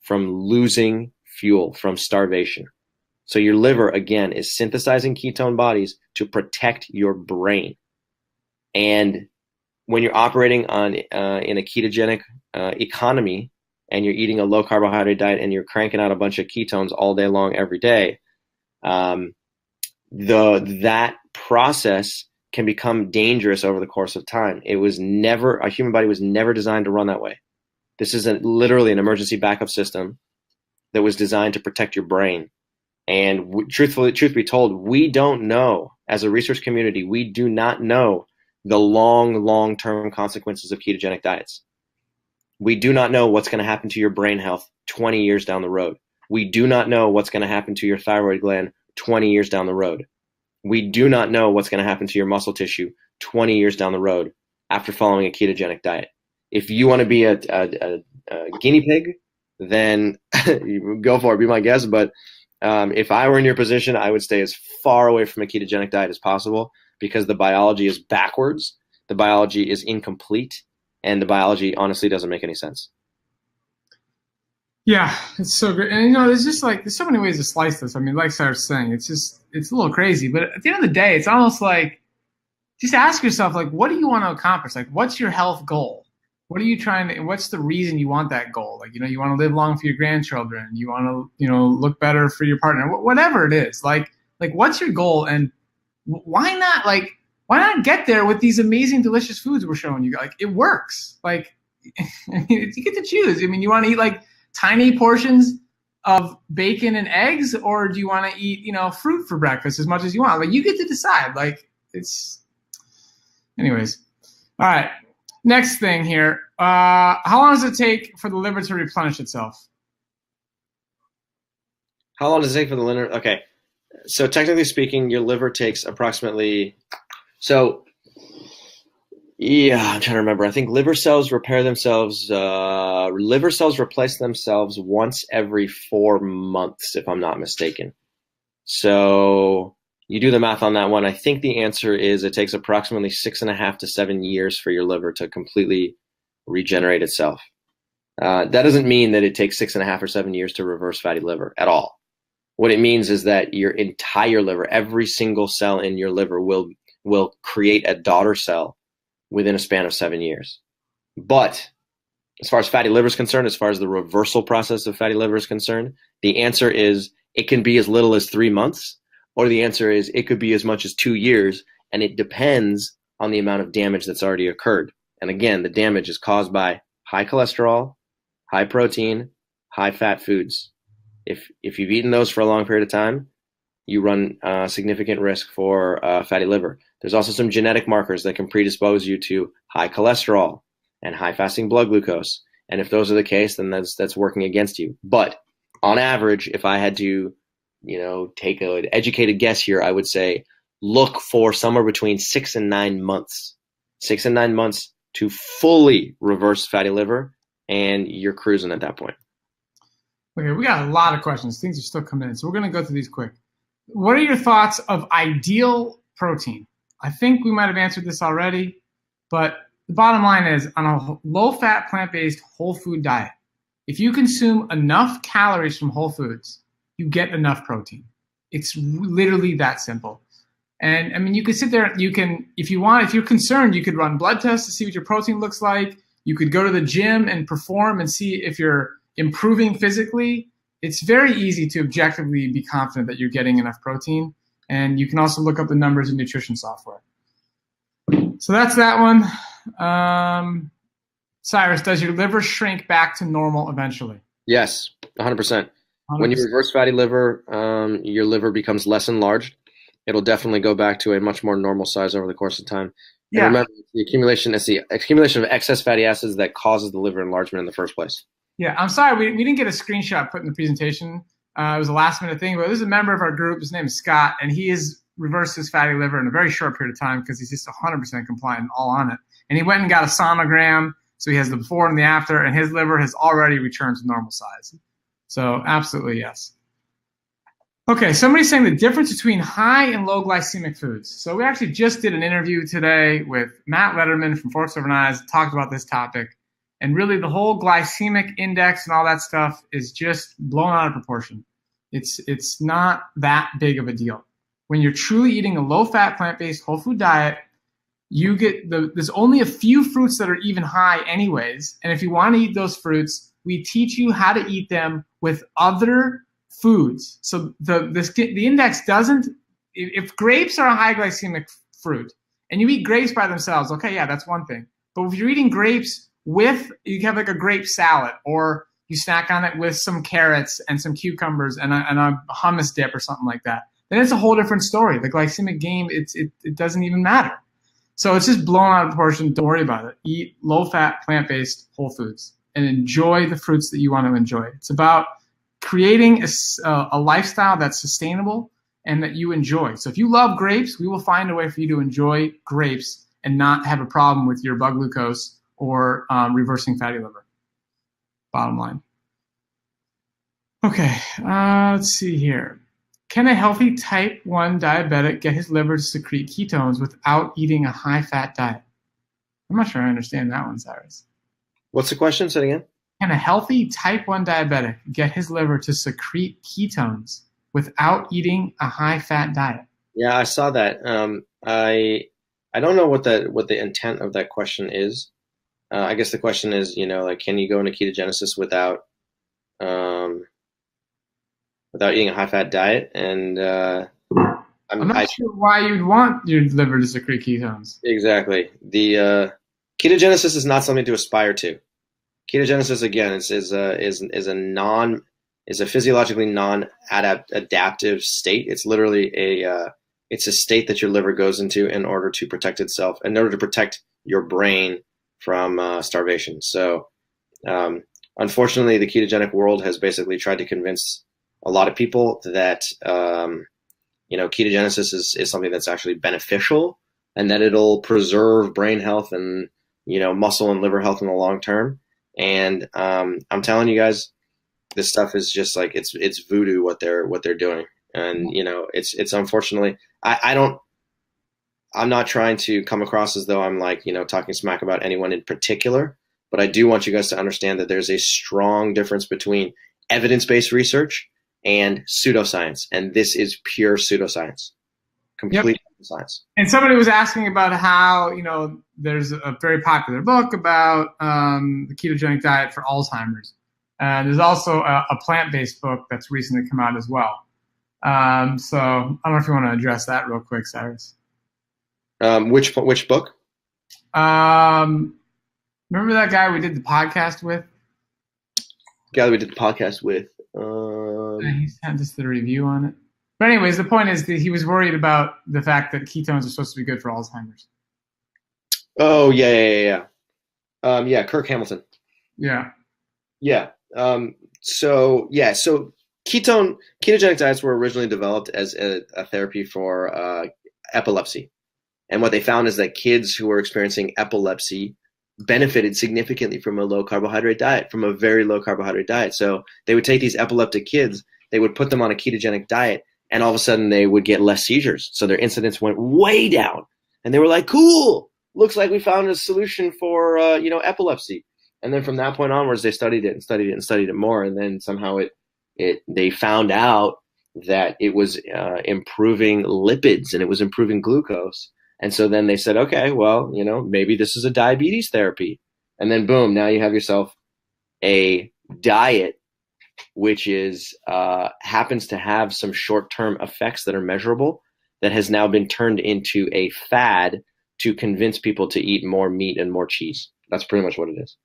losing fuel, from starvation. So your liver, again, is synthesizing ketone bodies to protect your brain. And when you're operating on in a ketogenic economy and you're eating a low carbohydrate diet and you're cranking out a bunch of ketones all day long every day, that process can become dangerous over the course of time. A human body was never designed to run that way. This is literally an emergency backup system that was designed to protect your brain. And truth be told, we don't know, as a research community, we do not know the long-term consequences of ketogenic diets. We do not know what's going to happen to your brain health 20 years down the road. We do not know what's going to happen to your thyroid gland 20 years down the road. We do not know what's going to happen to your muscle tissue 20 years down the road after following a ketogenic diet. If you want to be a guinea pig, then go for it, be my guest. But if I were in your position, I would stay as far away from a ketogenic diet as possible because the biology is backwards, the biology is incomplete, and the biology honestly doesn't make any sense. Yeah, it's so good. And there's so many ways to slice this. I mean, like I was saying, it's a little crazy. But at the end of the day, it's almost like just ask yourself, like, what do you want to accomplish? Like, what's your health goal? What are you trying to, and what's the reason you want that goal? Like, you want to live long for your grandchildren. You want to, look better for your partner, whatever it is. Like what's your goal? And why not get there with these amazing, delicious foods we're showing you? Like, it works. Like, you get to choose. I mean, you want to eat like tiny portions of bacon and eggs, or do you want to eat, fruit for breakfast as much as you want? Like, you get to decide. Like, anyways. All right. Next thing here. How long does it take for the liver to replenish itself? How long does it take for the liver? Okay. So technically speaking, your liver takes approximately, I'm trying to remember. I think liver cells repair themselves. Liver cells replace themselves once every 4 months, if I'm not mistaken. So you do the math on that one. I think the answer is it takes approximately 6.5 to 7 years for your liver to completely regenerate itself. That doesn't mean that it takes 6.5 or 7 years to reverse fatty liver at all. What it means is that your entire liver, every single cell in your liver will create a daughter cell within a span of 7 years. But as far as fatty liver is concerned, as far as the reversal process of fatty liver is concerned, the answer is it can be as little as 3 months, or the answer is it could be as much as 2 years, and it depends on the amount of damage that's already occurred. And again, the damage is caused by high cholesterol, high protein, high fat foods. If you've eaten those for a long period of time, you run significant risk for fatty liver. There's also some genetic markers that can predispose you to high cholesterol and high fasting blood glucose. And if those are the case, then that's working against you. But on average, if I had to, take an educated guess here, I would say look for somewhere between 6 and 9 months. 6 and 9 months to fully reverse fatty liver, and you're cruising at that point. Okay, we got a lot of questions. Things are still coming in, so we're going to go through these quick. What are your thoughts of ideal protein? I think we might have answered this already, but the bottom line is on a low-fat, plant-based, whole food diet, if you consume enough calories from whole foods, you get enough protein. It's literally that simple. And I mean, you could sit there, if you're concerned, you could run blood tests to see what your protein looks like. You could go to the gym and perform and see if you're improving physically. It's very easy to objectively be confident that you're getting enough protein. And you can also look up the numbers in nutrition software. So that's that one. Cyrus, does your liver shrink back to normal eventually? Yes, 100%. When you reverse fatty liver, your liver becomes less enlarged. It'll definitely go back to a much more normal size over the course of time. Yeah. And remember, it's the accumulation of excess fatty acids that causes the liver enlargement in the first place. Yeah, I'm sorry, we didn't get a screenshot put in the presentation. It was a last minute thing, but there's a member of our group, his name is Scott, and he has reversed his fatty liver in a very short period of time because he's just 100% compliant and all on it. And he went and got a sonogram, so he has the before and the after, and his liver has already returned to normal size. So absolutely yes. Okay, somebody's saying the difference between high and low glycemic foods. So we actually just did an interview today with Matt Letterman from Forks Over Knives, talked about this topic. And really the whole glycemic index and all that stuff is just blown out of proportion. It's not that big of a deal. When you're truly eating a low-fat, plant-based, whole food diet, you get there's only a few fruits that are even high anyways. And if you want to eat those fruits, we teach you how to eat them with other foods. So the index doesn't, if grapes are a high glycemic fruit and you eat grapes by themselves, okay, yeah, that's one thing. But if you're eating grapes you have like a grape salad, or you snack on it with some carrots and some cucumbers and a hummus dip or something like that, then it's a whole different story. The glycemic game, it doesn't even matter. So it's just blown out of proportion. Don't worry about it. Eat low-fat, plant-based whole foods and enjoy the fruits that you want to enjoy. It's about creating a lifestyle that's sustainable and that you enjoy. So if you love grapes, we will find a way for you to enjoy grapes and not have a problem with your blood glucose or reversing fatty liver. Bottom line. Okay, let's see here. Can a healthy type 1 diabetic get his liver to secrete ketones without eating a high-fat diet? I'm not sure I understand that one, Cyrus. What's the question? Say it again. Can a healthy type 1 diabetic get his liver to secrete ketones without eating a high-fat diet? Yeah, I saw that. I don't know what the intent of that question is. I guess the question is, can you go into ketogenesis without eating a high-fat diet? And I'm not sure why you'd want your liver to secrete ketones. Exactly. The ketogenesis is not something to aspire to. Ketogenesis, again, is a physiologically non-adaptive state. It's literally it's a state that your liver goes into in order to protect itself, in order to protect your brain from starvation. So unfortunately, the ketogenic world has basically tried to convince a lot of people that ketogenesis is something that's actually beneficial and that it'll preserve brain health and muscle and liver health in the long term. And I'm telling you guys, this stuff is just like it's voodoo what they're doing. And it's unfortunately I'm not trying to come across as though I'm talking smack about anyone in particular, but I do want you guys to understand that there's a strong difference between evidence-based research and pseudoscience. And this is pure pseudoscience, complete science. And somebody was asking about how, there's a very popular book about the ketogenic diet for Alzheimer's. And there's also a plant-based book that's recently come out as well. So I don't know if you want to address that real quick, Cyrus. Which book? Remember that guy we did the podcast with? He sent us the review on it. But anyways, the point is that he was worried about the fact that ketones are supposed to be good for Alzheimer's. Oh, yeah. Kirk Hamilton. Yeah. Yeah. So ketogenic diets were originally developed as a therapy for epilepsy. And what they found is that kids who were experiencing epilepsy benefited significantly from a low carbohydrate diet, from a very low carbohydrate diet. So they would take these epileptic kids, they would put them on a ketogenic diet, and all of a sudden they would get less seizures. So their incidence went way down. And they were like, cool, looks like we found a solution for, epilepsy. And then from that point onwards, they studied it more. And then somehow they found out that it was improving lipids and it was improving glucose. And so then they said, okay, well, maybe this is a diabetes therapy. And then boom, now you have yourself a diet which is happens to have some short-term effects that are measurable, that has now been turned into a fad to convince people to eat more meat and more cheese. That's pretty much what it is.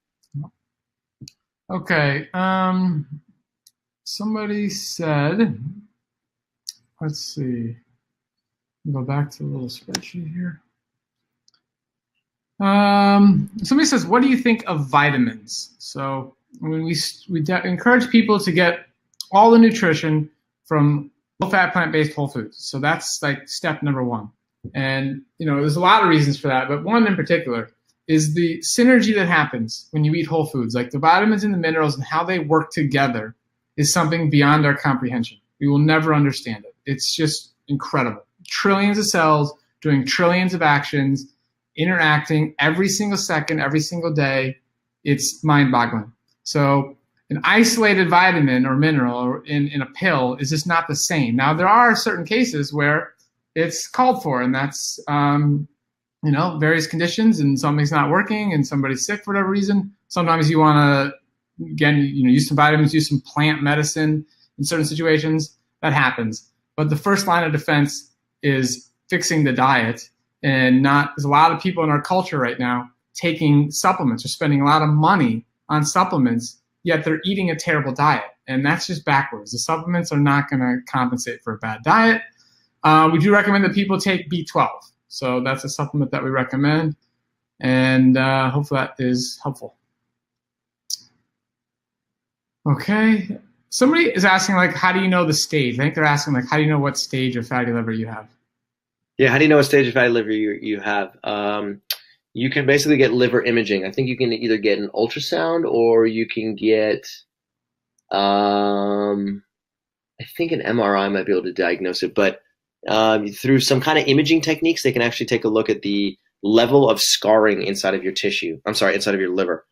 Okay. Somebody said, let's see. Go back to the little spreadsheet here. Somebody says, what do you think of vitamins? So when we encourage people to get all the nutrition from low-fat, plant-based whole foods. So that's like step number one. And, there's a lot of reasons for that, but one in particular is the synergy that happens when you eat whole foods. Like the vitamins and the minerals and how they work together is something beyond our comprehension. We will never understand it. It's just incredible. Trillions of cells doing trillions of actions, interacting every single second, every single day. It's mind-boggling. So an isolated vitamin or mineral or in a pill is just not the same. Now, there are certain cases where it's called for, and that's, various conditions, and something's not working and somebody's sick for whatever reason. Sometimes you want to, again, use some vitamins, use some plant medicine in certain situations. That happens. But the first line of defense is fixing the diet, and there's a lot of people in our culture right now taking supplements or spending a lot of money on supplements, yet they're eating a terrible diet. And that's just backwards. The supplements are not going to compensate for a bad diet. We do recommend that people take B12. So that's a supplement that we recommend. And hopefully that is helpful. Okay. Somebody is asking, how do you know the stage? I think they're asking, how do you know what stage of fatty liver you have? Yeah, how do you know what stage of fatty liver you have? You can basically get liver imaging. I think you can either get an ultrasound or you can get, I think an MRI might be able to diagnose it. But through some kind of imaging techniques, they can actually take a look at the level of scarring inside of your inside of your liver.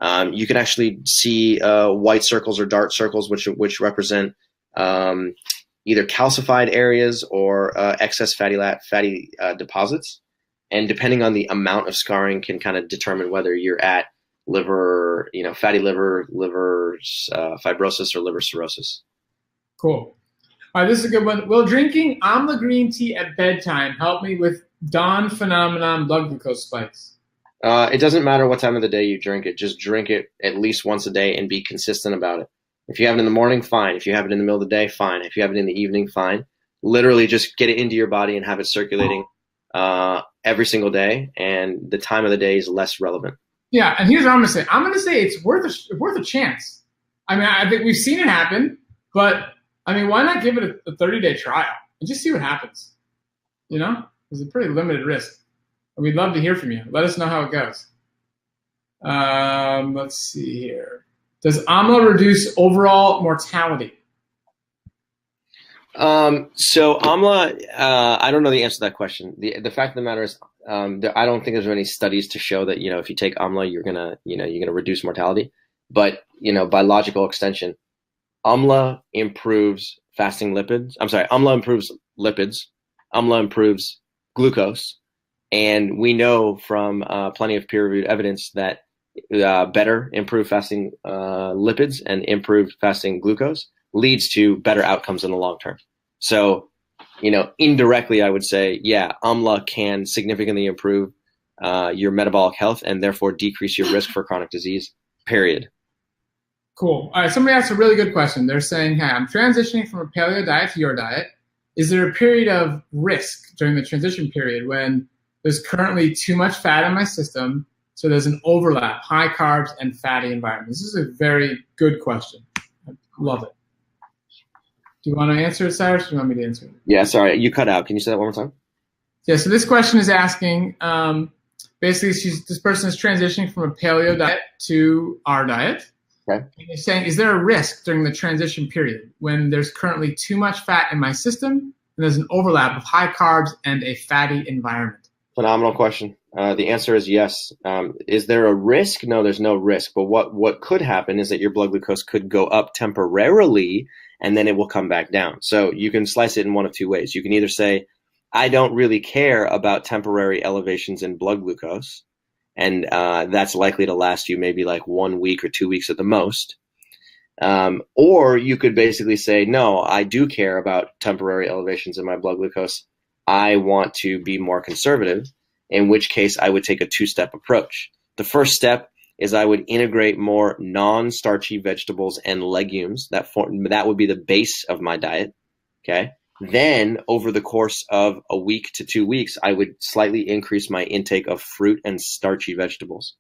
You can actually see white circles or dark circles, which represent either calcified areas or excess fatty deposits. And depending on the amount of scarring can kind of determine whether you're at liver, fatty liver, fibrosis, or liver cirrhosis. Cool. All right, this is a good one. Will drinking amla green tea at bedtime help me with dawn phenomenon blood glucose spikes? It doesn't matter what time of the day you drink it. Just drink it at least once a day and be consistent about it. If you have it in the morning, fine. If you have it in the middle of the day, fine. If you have it in the evening, fine. Literally just get it into your body and have it circulating every single day, and the time of the day is less relevant. Yeah, and here's what I'm going to say. I'm going to say it's worth a chance. I mean, I think we've seen it happen, but, why not give it a 30-day trial and just see what happens? It's a pretty limited risk. And we'd love to hear from you. Let us know how it goes. Let's see here. Does amla reduce overall mortality? So amla, I don't know the answer to that question. The fact of the matter is, I don't think there's any studies to show that, if you take amla, you're gonna reduce mortality. But, by logical extension, AMLA improves fasting lipids. I'm sorry, AMLA improves lipids. AMLA improves glucose. And we know from plenty of peer-reviewed evidence that better improved fasting lipids and improved fasting glucose leads to better outcomes in the long term. So, indirectly, I would say, yeah, AMLA can significantly improve your metabolic health and therefore decrease your risk for chronic disease, period. Cool. All right, somebody asked a really good question. They're saying, hey, I'm transitioning from a paleo diet to your diet. Is there a period of risk during the transition period when there's currently too much fat in my system, so there's an overlap, high carbs and fatty environment? This is a very good question. I love it. Do you want to answer it, Cyrus, or do you want me to answer it? Yeah, sorry, you cut out. Can you say that one more time? Yeah, so this question is asking, basically this person is transitioning from a paleo diet to our diet. Okay. And he's saying, is there a risk during the transition period when there's currently too much fat in my system and there's an overlap of high carbs and a fatty environment? Phenomenal question. The answer is yes. Is there a risk? No, there's no risk. But what could happen is that your blood glucose could go up temporarily and then it will come back down. So you can slice it in one of two ways. You can either say, I don't really care about temporary elevations in blood glucose, and that's likely to last you maybe like 1 week or 2 weeks at the most. Or you could basically say, no, I do care about temporary elevations in my blood glucose. I want to be more conservative, in which case I would take a two-step approach. The first step is I would integrate more non-starchy vegetables and legumes. That would be the base of my diet. Okay. Then over the course of a week to 2 weeks, I would slightly increase my intake of fruit and starchy vegetables.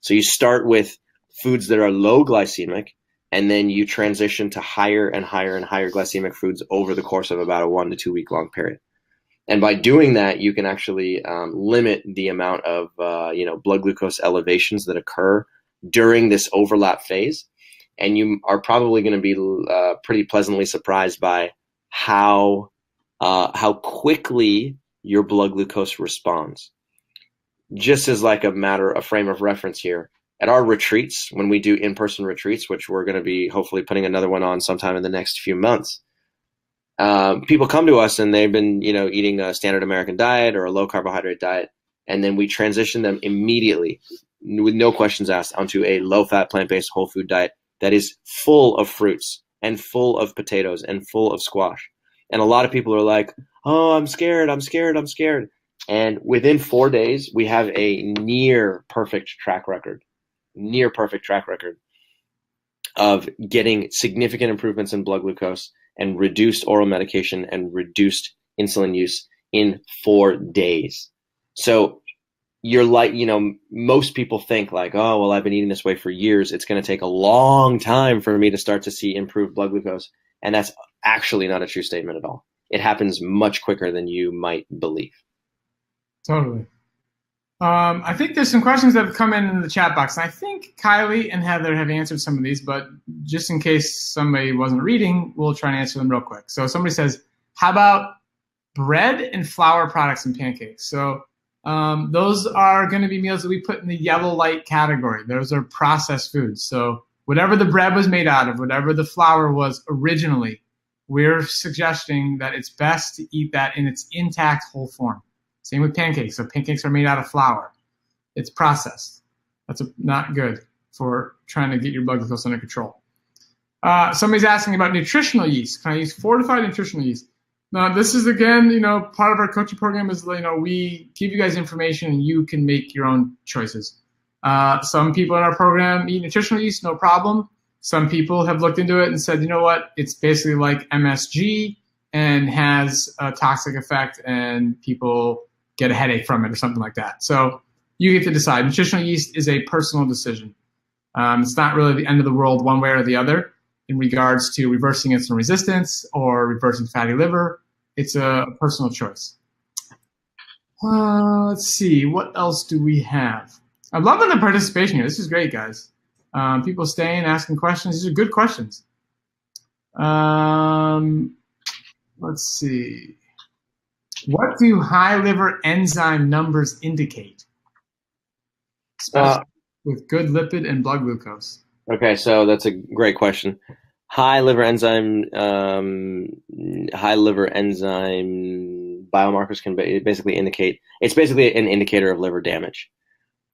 So you start with foods that are low glycemic, and then you transition to higher and higher and higher glycemic foods over the course of about a 1 to 2 week long period. And by doing that, you can actually limit the amount of blood glucose elevations that occur during this overlap phase. And you are probably going to be pretty pleasantly surprised by how quickly your blood glucose responds. Just as like a frame of reference here, at our retreats, when we do in-person retreats, which we're going to be hopefully putting another one on sometime in the next few months, people come to us and they've been, eating a standard American diet or a low carbohydrate diet, and then we transition them immediately, with no questions asked, onto a low-fat, plant-based, whole food diet that is full of fruits and full of potatoes and full of squash. And a lot of people are like, oh, I'm scared. And within 4 days, we have a near perfect track record of getting significant improvements in blood glucose and reduced oral medication and reduced insulin use in 4 days. So you're like, most people think like, oh, well, I've been eating this way for years. It's going to take a long time for me to start to see improved blood glucose. And that's actually not a true statement at all. It happens much quicker than you might believe. Totally. I think there's some questions that have come in the chat box. And I think Kylie and Heather have answered some of these, but just in case somebody wasn't reading, we'll try and answer them real quick. So somebody says, how about bread and flour products and pancakes? So those are going to be meals that we put in the yellow light category. Those are processed foods. So whatever the bread was made out of, whatever the flour was originally, we're suggesting that it's best to eat that in its intact whole form. Same with pancakes. So pancakes are made out of flour. It's processed. That's not good for trying to get your blood glucose under control. Somebody's asking about nutritional yeast. Can I use fortified nutritional yeast? Now, this is, again, part of our coaching program is, we give you guys information and you can make your own choices. Some people in our program eat nutritional yeast, no problem. Some people have looked into it and said, you know what, it's basically like MSG and has a toxic effect and people get a headache from it or something like that. So you get to decide. Nutritional yeast is a personal decision. It's not really the end of the world one way or the other in regards to reversing insulin resistance or reversing fatty liver. It's a personal choice. Let's see. What else do we have? I'm loving the participation here. This is great, guys. People staying, asking questions. These are good questions. Let's see. What do high liver enzyme numbers indicate? Especially with good lipid and blood glucose. Okay, so that's a great question. high liver enzyme biomarkers can basically indicate, it's basically an indicator of liver damage.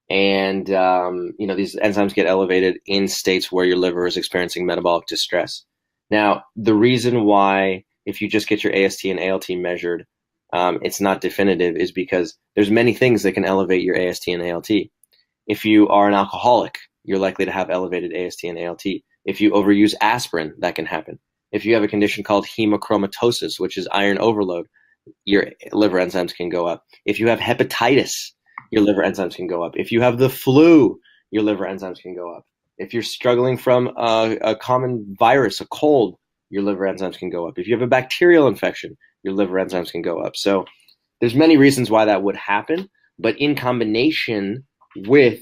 And these enzymes get elevated in states where your liver is experiencing metabolic distress. Now, the reason why, if you just get your AST and ALT measured, it's not definitive, is because there's many things that can elevate your AST and ALT. If you are an alcoholic, you're likely to have elevated AST and ALT. If you overuse aspirin, that can happen. If you have a condition called hemochromatosis, which is iron overload, your liver enzymes can go up. If you have hepatitis, your liver enzymes can go up. If you have the flu, your liver enzymes can go up. If you're struggling from a common virus, a cold, your liver enzymes can go up. If you have a bacterial infection, your liver enzymes can go up. So there's many reasons why that would happen, but in combination with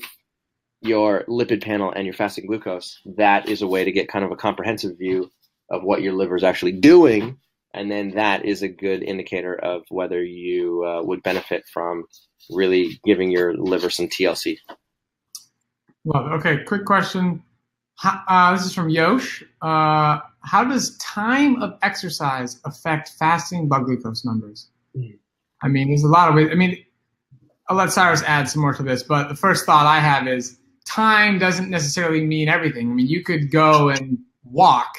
your lipid panel and your fasting glucose, that is a way to get kind of a comprehensive view of what your liver is actually doing. And then that is a good indicator of whether you would benefit from really giving your liver some TLC. Love it. Okay, quick question. This is from Yosh. How does time of exercise affect fasting blood glucose numbers? I mean, there's a lot of ways. I mean, I'll let Cyrus add some more to this, but the first thought I have is time doesn't necessarily mean everything. I mean, you could go and walk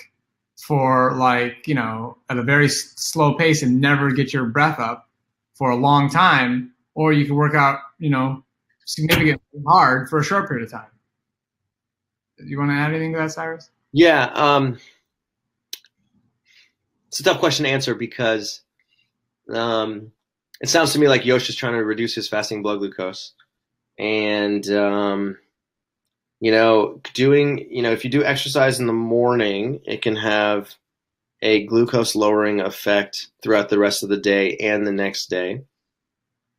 for at a very slow pace and never get your breath up for a long time, or you could work out, significantly hard for a short period of time. Do you want to add anything to that, Cyrus? Yeah, it's a tough question to answer because it sounds to me like Yosh is trying to reduce his fasting blood glucose. And, if you do exercise in the morning, it can have a glucose lowering effect throughout the rest of the day and the next day.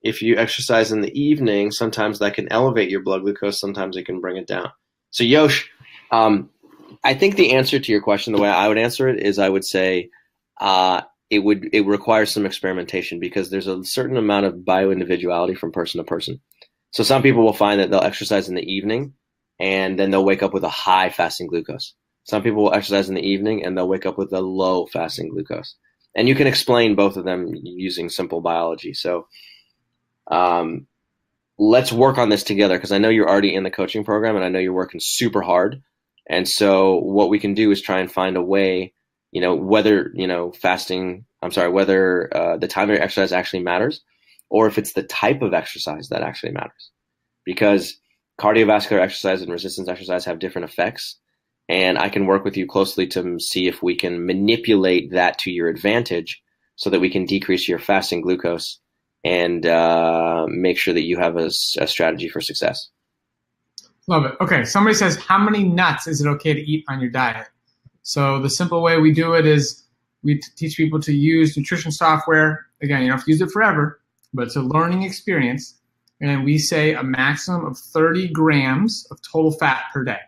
If you exercise in the evening, sometimes that can elevate your blood glucose, sometimes it can bring it down. So Yosh, I think the answer to your question, the way I would answer it, is I would say it requires some experimentation because there's a certain amount of bio-individuality from person to person. So some people will find that they'll exercise in the evening and then they'll wake up with a high fasting glucose. Some people will exercise in the evening and they'll wake up with a low fasting glucose. And you can explain both of them using simple biology. So let's work on this together because I know you're already in the coaching program and I know you're working super hard. And so what we can do is try and find a way, whether the time of your exercise actually matters or if it's the type of exercise that actually matters. Because cardiovascular exercise and resistance exercise have different effects. And I can work with you closely to see if we can manipulate that to your advantage so that we can decrease your fasting glucose and make sure that you have a strategy for success. Love it. Okay, somebody says, how many nuts is it okay to eat on your diet? So the simple way we do it is we teach people to use nutrition software. Again, you don't have to use it forever, but it's a learning experience. And we say a maximum of 30 grams of total fat per day.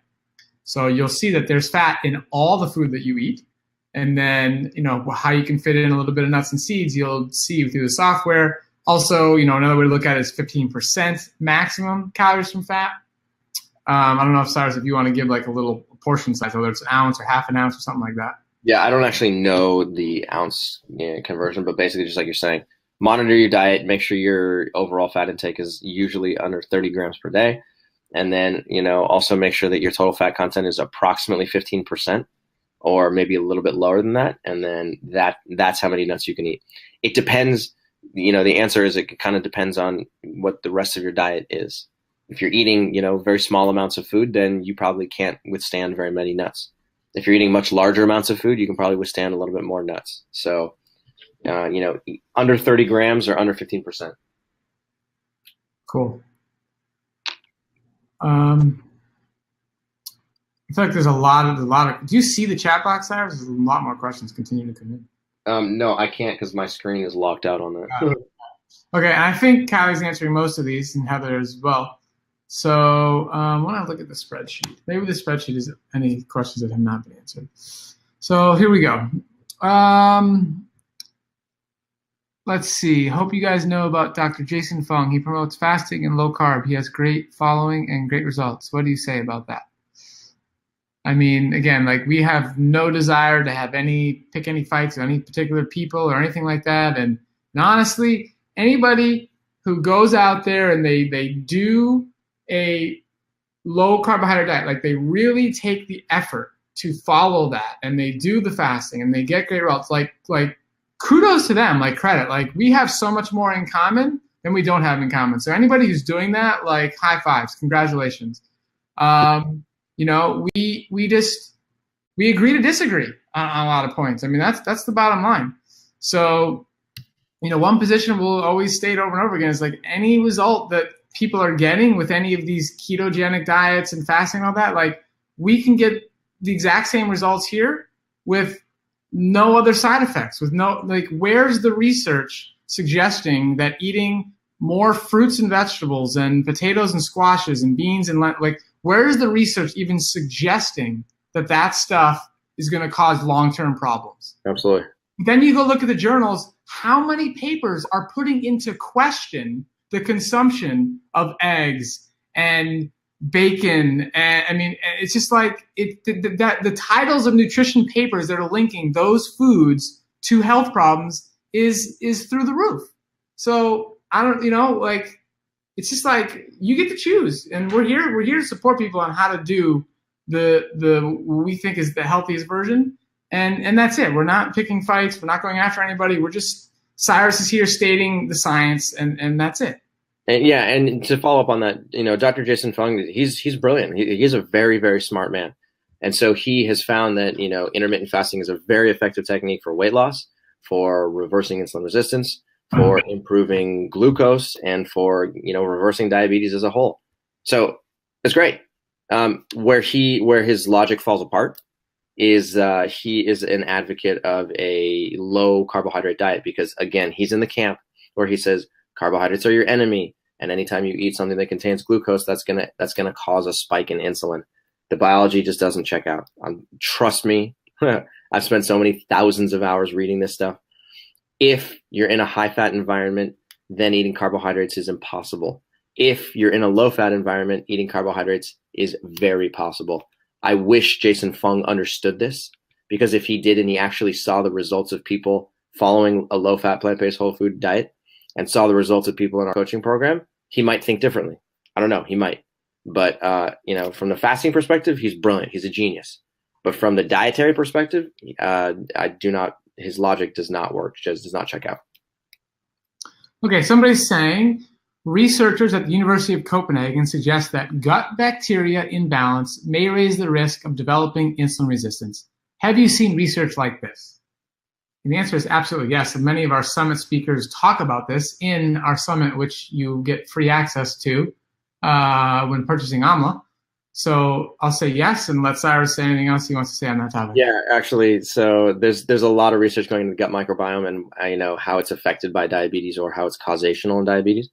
So you'll see that there's fat in all the food that you eat. And then, how you can fit in a little bit of nuts and seeds, you'll see through the software. Also, another way to look at it is 15% maximum calories from fat. I don't know if, Cyrus, if you want to give like a little portion size, whether it's an ounce or half an ounce or something like that. Yeah, I don't actually know the ounce conversion, but basically just like you're saying, monitor your diet, make sure your overall fat intake is usually under 30 grams per day. And then, also make sure that your total fat content is approximately 15% or maybe a little bit lower than that. And then that's how many nuts you can eat. It depends, the answer is it kind of depends on what the rest of your diet is. If you're eating, very small amounts of food, then you probably can't withstand very many nuts. If you're eating much larger amounts of food, you can probably withstand a little bit more nuts. So, under 30 grams or under 15%. Cool. I feel like there's a lot of. Do you see the chat box, Cyrus? There's a lot more questions continuing to come in. No, I can't because my screen is locked out on that. Okay, and I think Callie's answering most of these and Heather as well. So when I look at the spreadsheet, maybe the spreadsheet is any questions that have not been answered. So here we go. Let's see. Hope you guys know about Dr. Jason Fung. He promotes fasting and low carb. He has great following and great results. What do you say about that? I mean, again, like we have no desire to have pick any fights with any particular people or anything like that. And honestly, anybody who goes out there and they do a low carbohydrate diet, like they really take the effort to follow that and they do the fasting and they get great results, like kudos to them, like credit. Like we have so much more in common than we don't have in common. So anybody who's doing that, like high fives, congratulations. You know, we agree to disagree on a lot of points. I mean, that's the bottom line. So, you know, one position we'll always state over and over again is like any result that people are getting with any of these ketogenic diets and fasting and all that, like we can get the exact same results here with no other side effects, with no, like, where's the research suggesting that eating more fruits and vegetables and potatoes and squashes and beans and like, where is the research even suggesting that that stuff is going to cause long-term problems? Absolutely. Then you go look at the journals. How many papers are putting into question the consumption of eggs and bacon? And I mean, it's just like the titles of nutrition papers that are linking those foods to health problems is through the roof. So I don't, you know, like it's just like you get to choose, and we're here to support people on how to do the what we think is the healthiest version. And that's it. We're not picking fights. We're not going after anybody. We're just, Cyrus is here stating the science, and that's it. And yeah, and to follow up on that, you know, Dr. Jason Fung, he's brilliant. He's a very, very smart man. And so he has found that, you know, intermittent fasting is a very effective technique for weight loss, for reversing insulin resistance, for improving glucose, and for, you know, reversing diabetes as a whole. So it's great. Where his logic falls apart is he is an advocate of a low carbohydrate diet because, again, he's in the camp where he says carbohydrates are your enemy, and anytime you eat something that contains glucose, that's gonna cause a spike in insulin. The biology just doesn't check out. Trust me, I've spent so many thousands of hours reading this stuff. If you're in a high-fat environment, then eating carbohydrates is impossible. If you're in a low-fat environment, eating carbohydrates is very possible. I wish Jason Fung understood this, because if he did and he actually saw the results of people following a low-fat, plant-based, whole food diet and saw the results of people in our coaching program, he might think differently. I don't know. He might. But, you know, from the fasting perspective, he's brilliant. He's a genius. But from the dietary perspective, his logic does not work, just does not check out. Okay, somebody's saying, researchers at the University of Copenhagen suggest that gut bacteria imbalance may raise the risk of developing insulin resistance. Have you seen research like this? And the answer is absolutely yes. And many of our summit speakers talk about this in our summit, which you get free access to when purchasing AMLA. So I'll say yes, and let Cyrus say anything else he wants to say on that topic. Yeah, actually, so there's a lot of research going into the gut microbiome and you know how it's affected by diabetes or how it's causational in diabetes.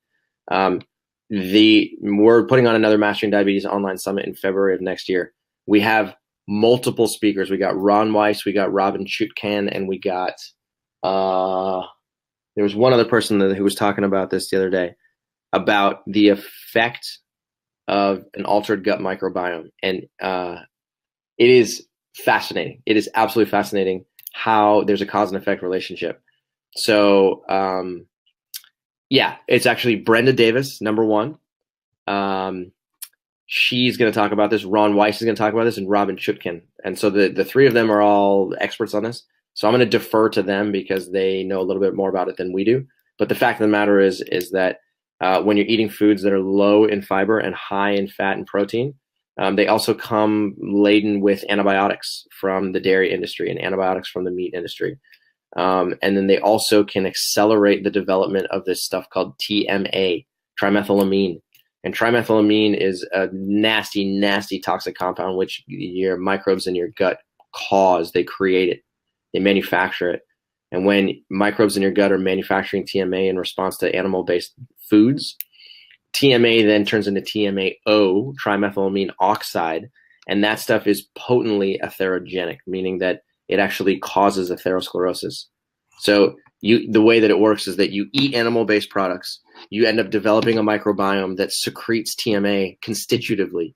We're putting on another Mastering Diabetes online summit in February of next year. We have multiple speakers. We got Ron Weiss, we got Robin Chutkan, and we got there was one other person who was talking about this the other day about the effect of an altered gut microbiome. And it is fascinating. It is absolutely fascinating how there's a cause and effect relationship. So yeah, it's actually Brenda Davis, number one. She's going to talk about this. Ron Weiss is going to talk about this, and Robin Chutkan. And so the three of them are all experts on this. So I'm going to defer to them because they know a little bit more about it than we do. But the fact of the matter is that when you're eating foods that are low in fiber and high in fat and protein, they also come laden with antibiotics from the dairy industry and antibiotics from the meat industry. And then they also can accelerate the development of this stuff called TMA, trimethylamine. And trimethylamine is a nasty, nasty toxic compound which your microbes in your gut cause. They create it. They manufacture it. And when microbes in your gut are manufacturing TMA in response to animal-based foods, TMA then turns into TMAO, trimethylamine oxide, and that stuff is potently atherogenic, meaning that it actually causes atherosclerosis. So the way that it works is that you eat animal-based products, you end up developing a microbiome that secretes TMA constitutively.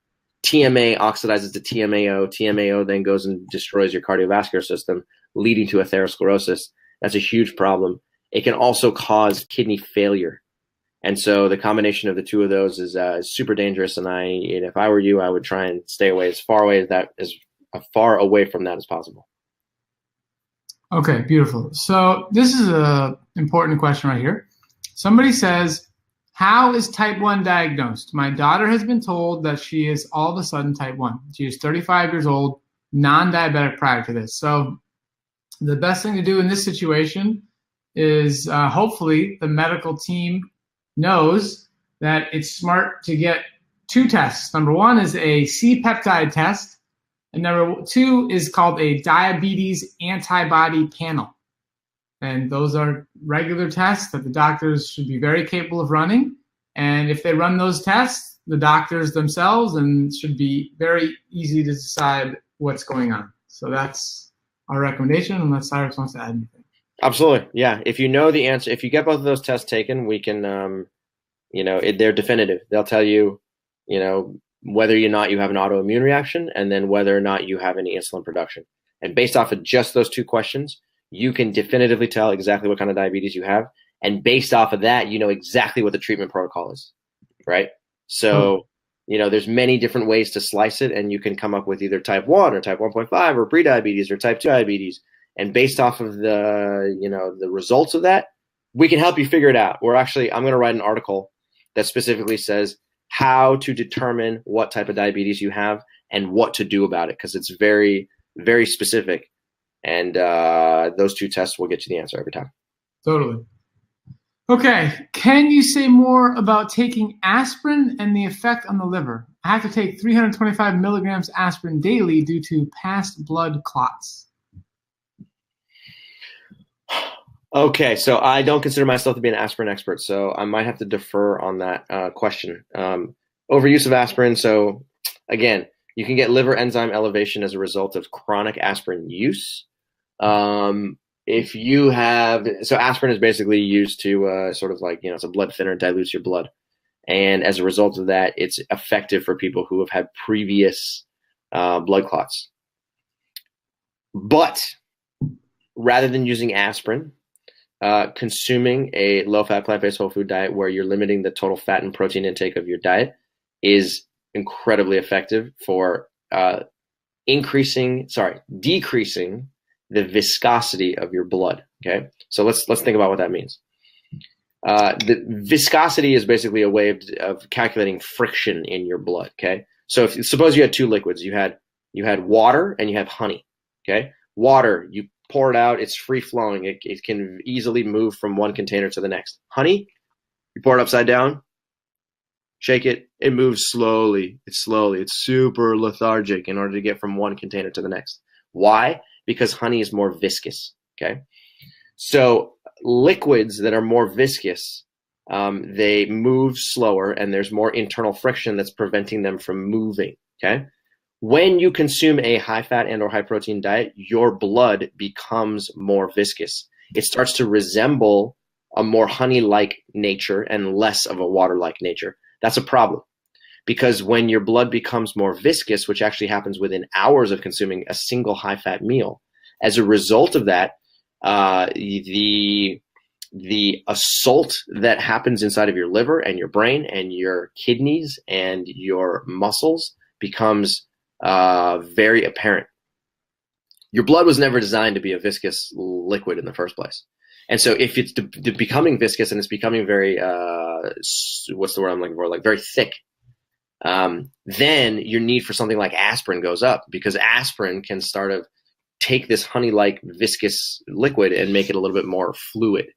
TMA oxidizes to TMAO. TMAO then goes and destroys your cardiovascular system, leading to atherosclerosis. That's a huge problem. It can also cause kidney failure. And so the combination of the two of those is super dangerous. And if I were you, I would try and stay away as far away from that as possible. Okay, beautiful. So this is an important question right here. Somebody says, how is type 1 diagnosed? My daughter has been told that she is all of a sudden type 1. She is 35 years old, non-diabetic prior to this. So the best thing to do in this situation is hopefully the medical team knows that it's smart to get two tests. Number one is a C-peptide test, and number two is called a diabetes antibody panel. And those are regular tests that the doctors should be very capable of running. And if they run those tests, the doctors themselves, and should be very easy to decide what's going on. So that's our recommendation, unless Cyrus wants to add anything. Absolutely. Yeah. If you know the answer, if you get both of those tests taken, we can, they're definitive. They'll tell you, whether or not you have an autoimmune reaction, and then whether or not you have any insulin production. And based off of just those two questions, you can definitively tell exactly what kind of diabetes you have. And based off of that, you know exactly what the treatment protocol is, right? So, there's many different ways to slice it, and you can come up with either type 1 or type 1.5 or prediabetes or type 2 diabetes. And based off of the results of that, we can help you figure it out. I'm going to write an article that specifically says how to determine what type of diabetes you have and what to do about it, because it's very, very specific. And those two tests will get you the answer every time. Totally. Okay. Can you say more about taking aspirin and the effect on the liver? I have to take 325 milligrams aspirin daily due to past blood clots. Okay, so I don't consider myself to be an aspirin expert, so I might have to defer on that question. Overuse of aspirin. So again, you can get liver enzyme elevation as a result of chronic aspirin use. So aspirin is basically used to it's a blood thinner, dilutes your blood. And as a result of that, it's effective for people who have had previous blood clots. But rather than using aspirin, consuming a low-fat, plant-based whole food diet where you're limiting the total fat and protein intake of your diet is incredibly effective for decreasing the viscosity of your blood. Okay, so let's think about what that means. The viscosity is basically a way of calculating friction in your blood. Okay, so suppose you had two liquids, you had water and you have honey. Okay, water, you pour it out, it's free flowing. It can easily move from one container to the next. Honey, you pour it upside down, shake it, it moves slowly. It's super lethargic in order to get from one container to the next. Why? Because honey is more viscous. Okay, so liquids that are more viscous, they move slower, and there's more internal friction that's preventing them from moving. Okay. When you consume a high-fat and or high-protein diet, your blood becomes more viscous. It starts to resemble a more honey-like nature and less of a water-like nature. That's a problem, because when your blood becomes more viscous, which actually happens within hours of consuming a single high-fat meal, as a result of that, the assault that happens inside of your liver and your brain and your kidneys and your muscles becomes very apparent. Your blood was never designed to be a viscous liquid in the first place. And so if it's becoming viscous and it's becoming very, what's the word I'm looking for? Like very thick, then your need for something like aspirin goes up, because aspirin can start to take this honey-like viscous liquid and make it a little bit more fluid.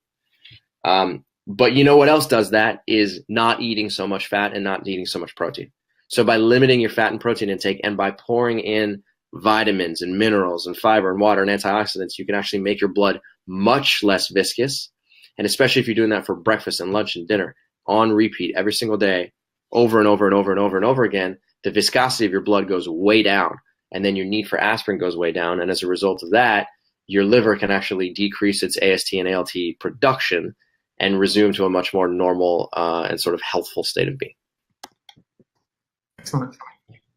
But you know what else does that is not eating so much fat and not eating so much protein. So by limiting your fat and protein intake and by pouring in vitamins and minerals and fiber and water and antioxidants, you can actually make your blood much less viscous. And especially if you're doing that for breakfast and lunch and dinner on repeat every single day, over and over and over and over and over again, the viscosity of your blood goes way down. And then your need for aspirin goes way down. And as a result of that, your liver can actually decrease its AST and ALT production and resume to a much more normal and sort of healthful state of being. Excellent.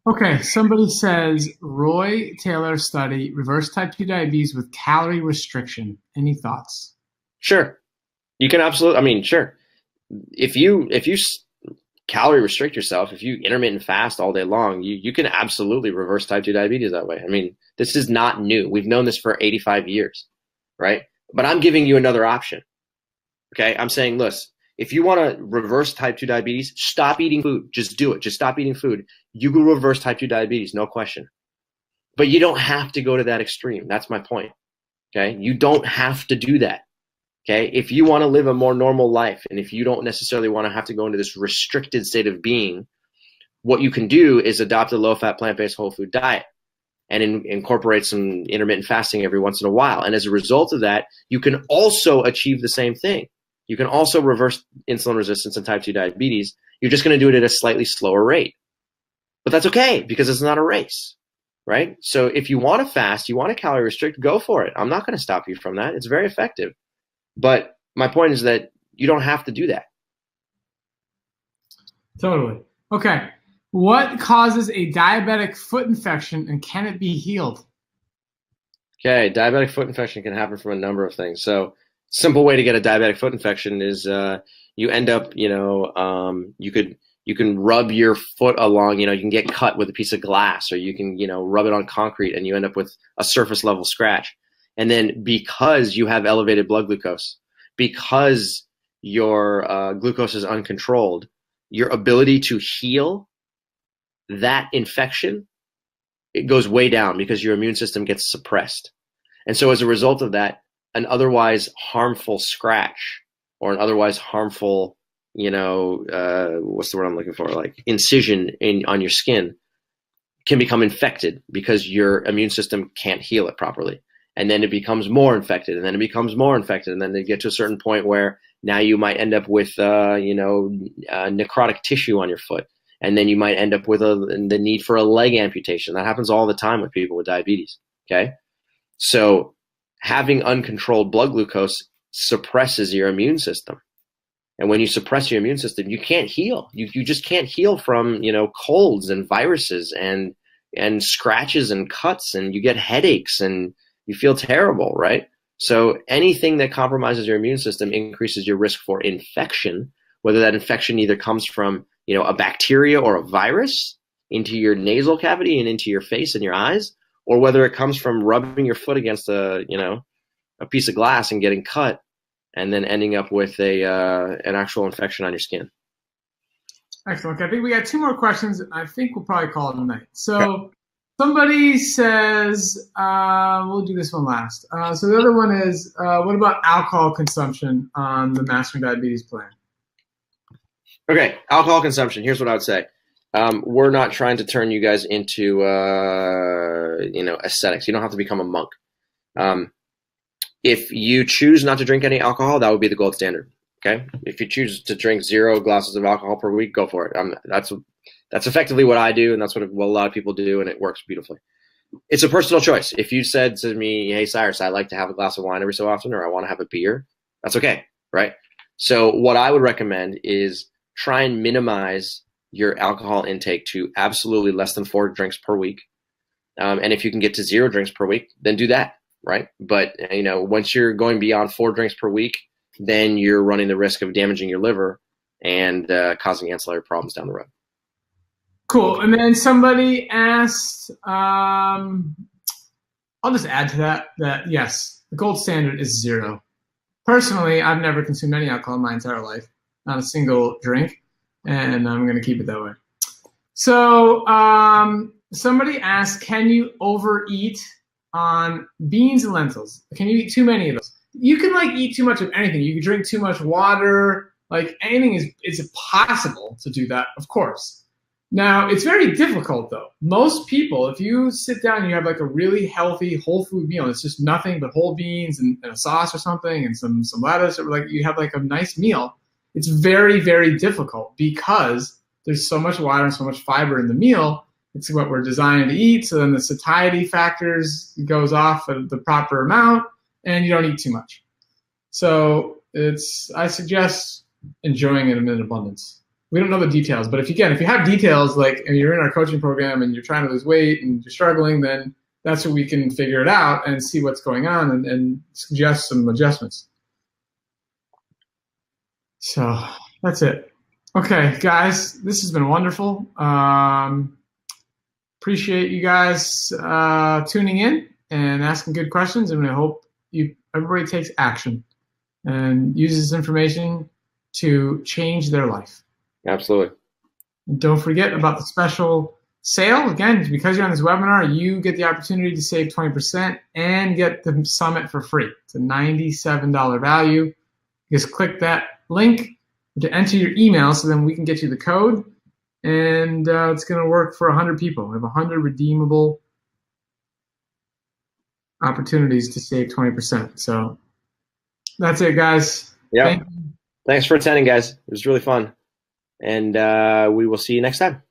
Okay, somebody says Roy Taylor study reverse type 2 diabetes with calorie restriction. Any thoughts? Sure, you can absolutely. I mean, sure. If you calorie restrict yourself, if you intermittent fast all day long, you can absolutely reverse type 2 diabetes that way. I mean, this is not new. We've known this for 85 years, right? But I'm giving you another option. Okay, I'm saying, listen, if you want to reverse type 2 diabetes, stop eating food. Just do it. Just stop eating food. You will reverse type 2 diabetes, no question. But you don't have to go to that extreme. That's my point. Okay, you don't have to do that. Okay, if you want to live a more normal life, and if you don't necessarily want to have to go into this restricted state of being, what you can do is adopt a low-fat, plant-based whole food diet and incorporate some intermittent fasting every once in a while. And as a result of that, you can also achieve the same thing. You can also reverse insulin resistance and type 2 diabetes. You're just going to do it at a slightly slower rate. But that's okay because it's not a race, right? So if you want to fast, you want to calorie restrict, go for it. I'm not going to stop you from that. It's very effective. But my point is that you don't have to do that. Totally. Okay. What causes a diabetic foot infection and can it be healed? Okay, diabetic foot infection can happen from a number of things. So simple way to get a diabetic foot infection is you end up, you can rub your foot along, you can get cut with a piece of glass, or you can, rub it on concrete and you end up with a surface level scratch. And then because you have elevated blood glucose, because your glucose is uncontrolled, your ability to heal that infection, it goes way down because your immune system gets suppressed. And so as a result of that, an otherwise harmful scratch or an otherwise harmful, what's the word I'm looking for? Like incision on your skin can become infected because your immune system can't heal it properly. And then it becomes more infected, and then it becomes more infected, and then they get to a certain point where now you might end up with, necrotic tissue on your foot, and then you might end up with the need for a leg amputation. That happens all the time with people with diabetes. Okay, so having uncontrolled blood glucose suppresses your immune system, and when you suppress your immune system, you can't heal. You just can't heal from colds and viruses and scratches and cuts, and you get headaches and you feel terrible, right? So anything that compromises your immune system increases your risk for infection, whether that infection either comes from, a bacteria or a virus into your nasal cavity and into your face and your eyes, or whether it comes from rubbing your foot against a piece of glass and getting cut and then ending up with an actual infection on your skin. Excellent. Okay, I think we got two more questions. I think we'll probably call it a night. So somebody says, we'll do this one last. So the other one is, what about alcohol consumption on the Mastering Diabetes plan? Okay, alcohol consumption. Here's what I would say. We're not trying to turn you guys into, ascetics. You don't have to become a monk. If you choose not to drink any alcohol, that would be the gold standard. Okay. If you choose to drink 0 glasses of alcohol per week, go for it. That's effectively what I do, and that's what a lot of people do, and it works beautifully. It's a personal choice. If you said to me, hey, Cyrus, I like to have a glass of wine every so often, or I want to have a beer, that's okay, right? So what I would recommend is try and minimize your alcohol intake to absolutely less than 4 drinks per week. And if you can get to 0 drinks per week, then do that, right? But, once you're going beyond 4 drinks per week, then you're running the risk of damaging your liver and causing ancillary problems down the road. Cool. And then somebody asked, I'll just add to that yes, the gold standard is 0. Personally, I've never consumed any alcohol in my entire life, not a single drink, and I'm going to keep it that way. So somebody asked, can you overeat on beans and lentils? Can you eat too many of those? You can eat too much of anything. You can drink too much water. Anything is possible to do that, of course. Now, it's very difficult, though. Most people, if you sit down and you have a really healthy whole food meal, it's just nothing but whole beans and a sauce or something and some lettuce, or you have a nice meal, it's very, very difficult because there's so much water and so much fiber in the meal. It's what we're designed to eat, so then the satiety factors goes off at the proper amount, and you don't eat too much. So I suggest enjoying it in abundance. we don't know the details. But if you have details, like, and you're in our coaching program and you're trying to lose weight and you're struggling, then that's where we can figure it out and see what's going on and suggest some adjustments. So that's it. Okay, guys, this has been wonderful. Appreciate you guys tuning in and asking good questions, and I hope everybody takes action and uses this information to change their life. Absolutely. And don't forget about the special sale. Again, because you're on this webinar, you get the opportunity to save 20% and get the summit for free. It's a $97 value. Just click that link to enter your email so then we can get you the code, and it's going to work for 100 people. We have 100 redeemable opportunities to save 20%. So that's it, guys. Yeah. Thanks for attending, guys. It was really fun. And we will see you next time.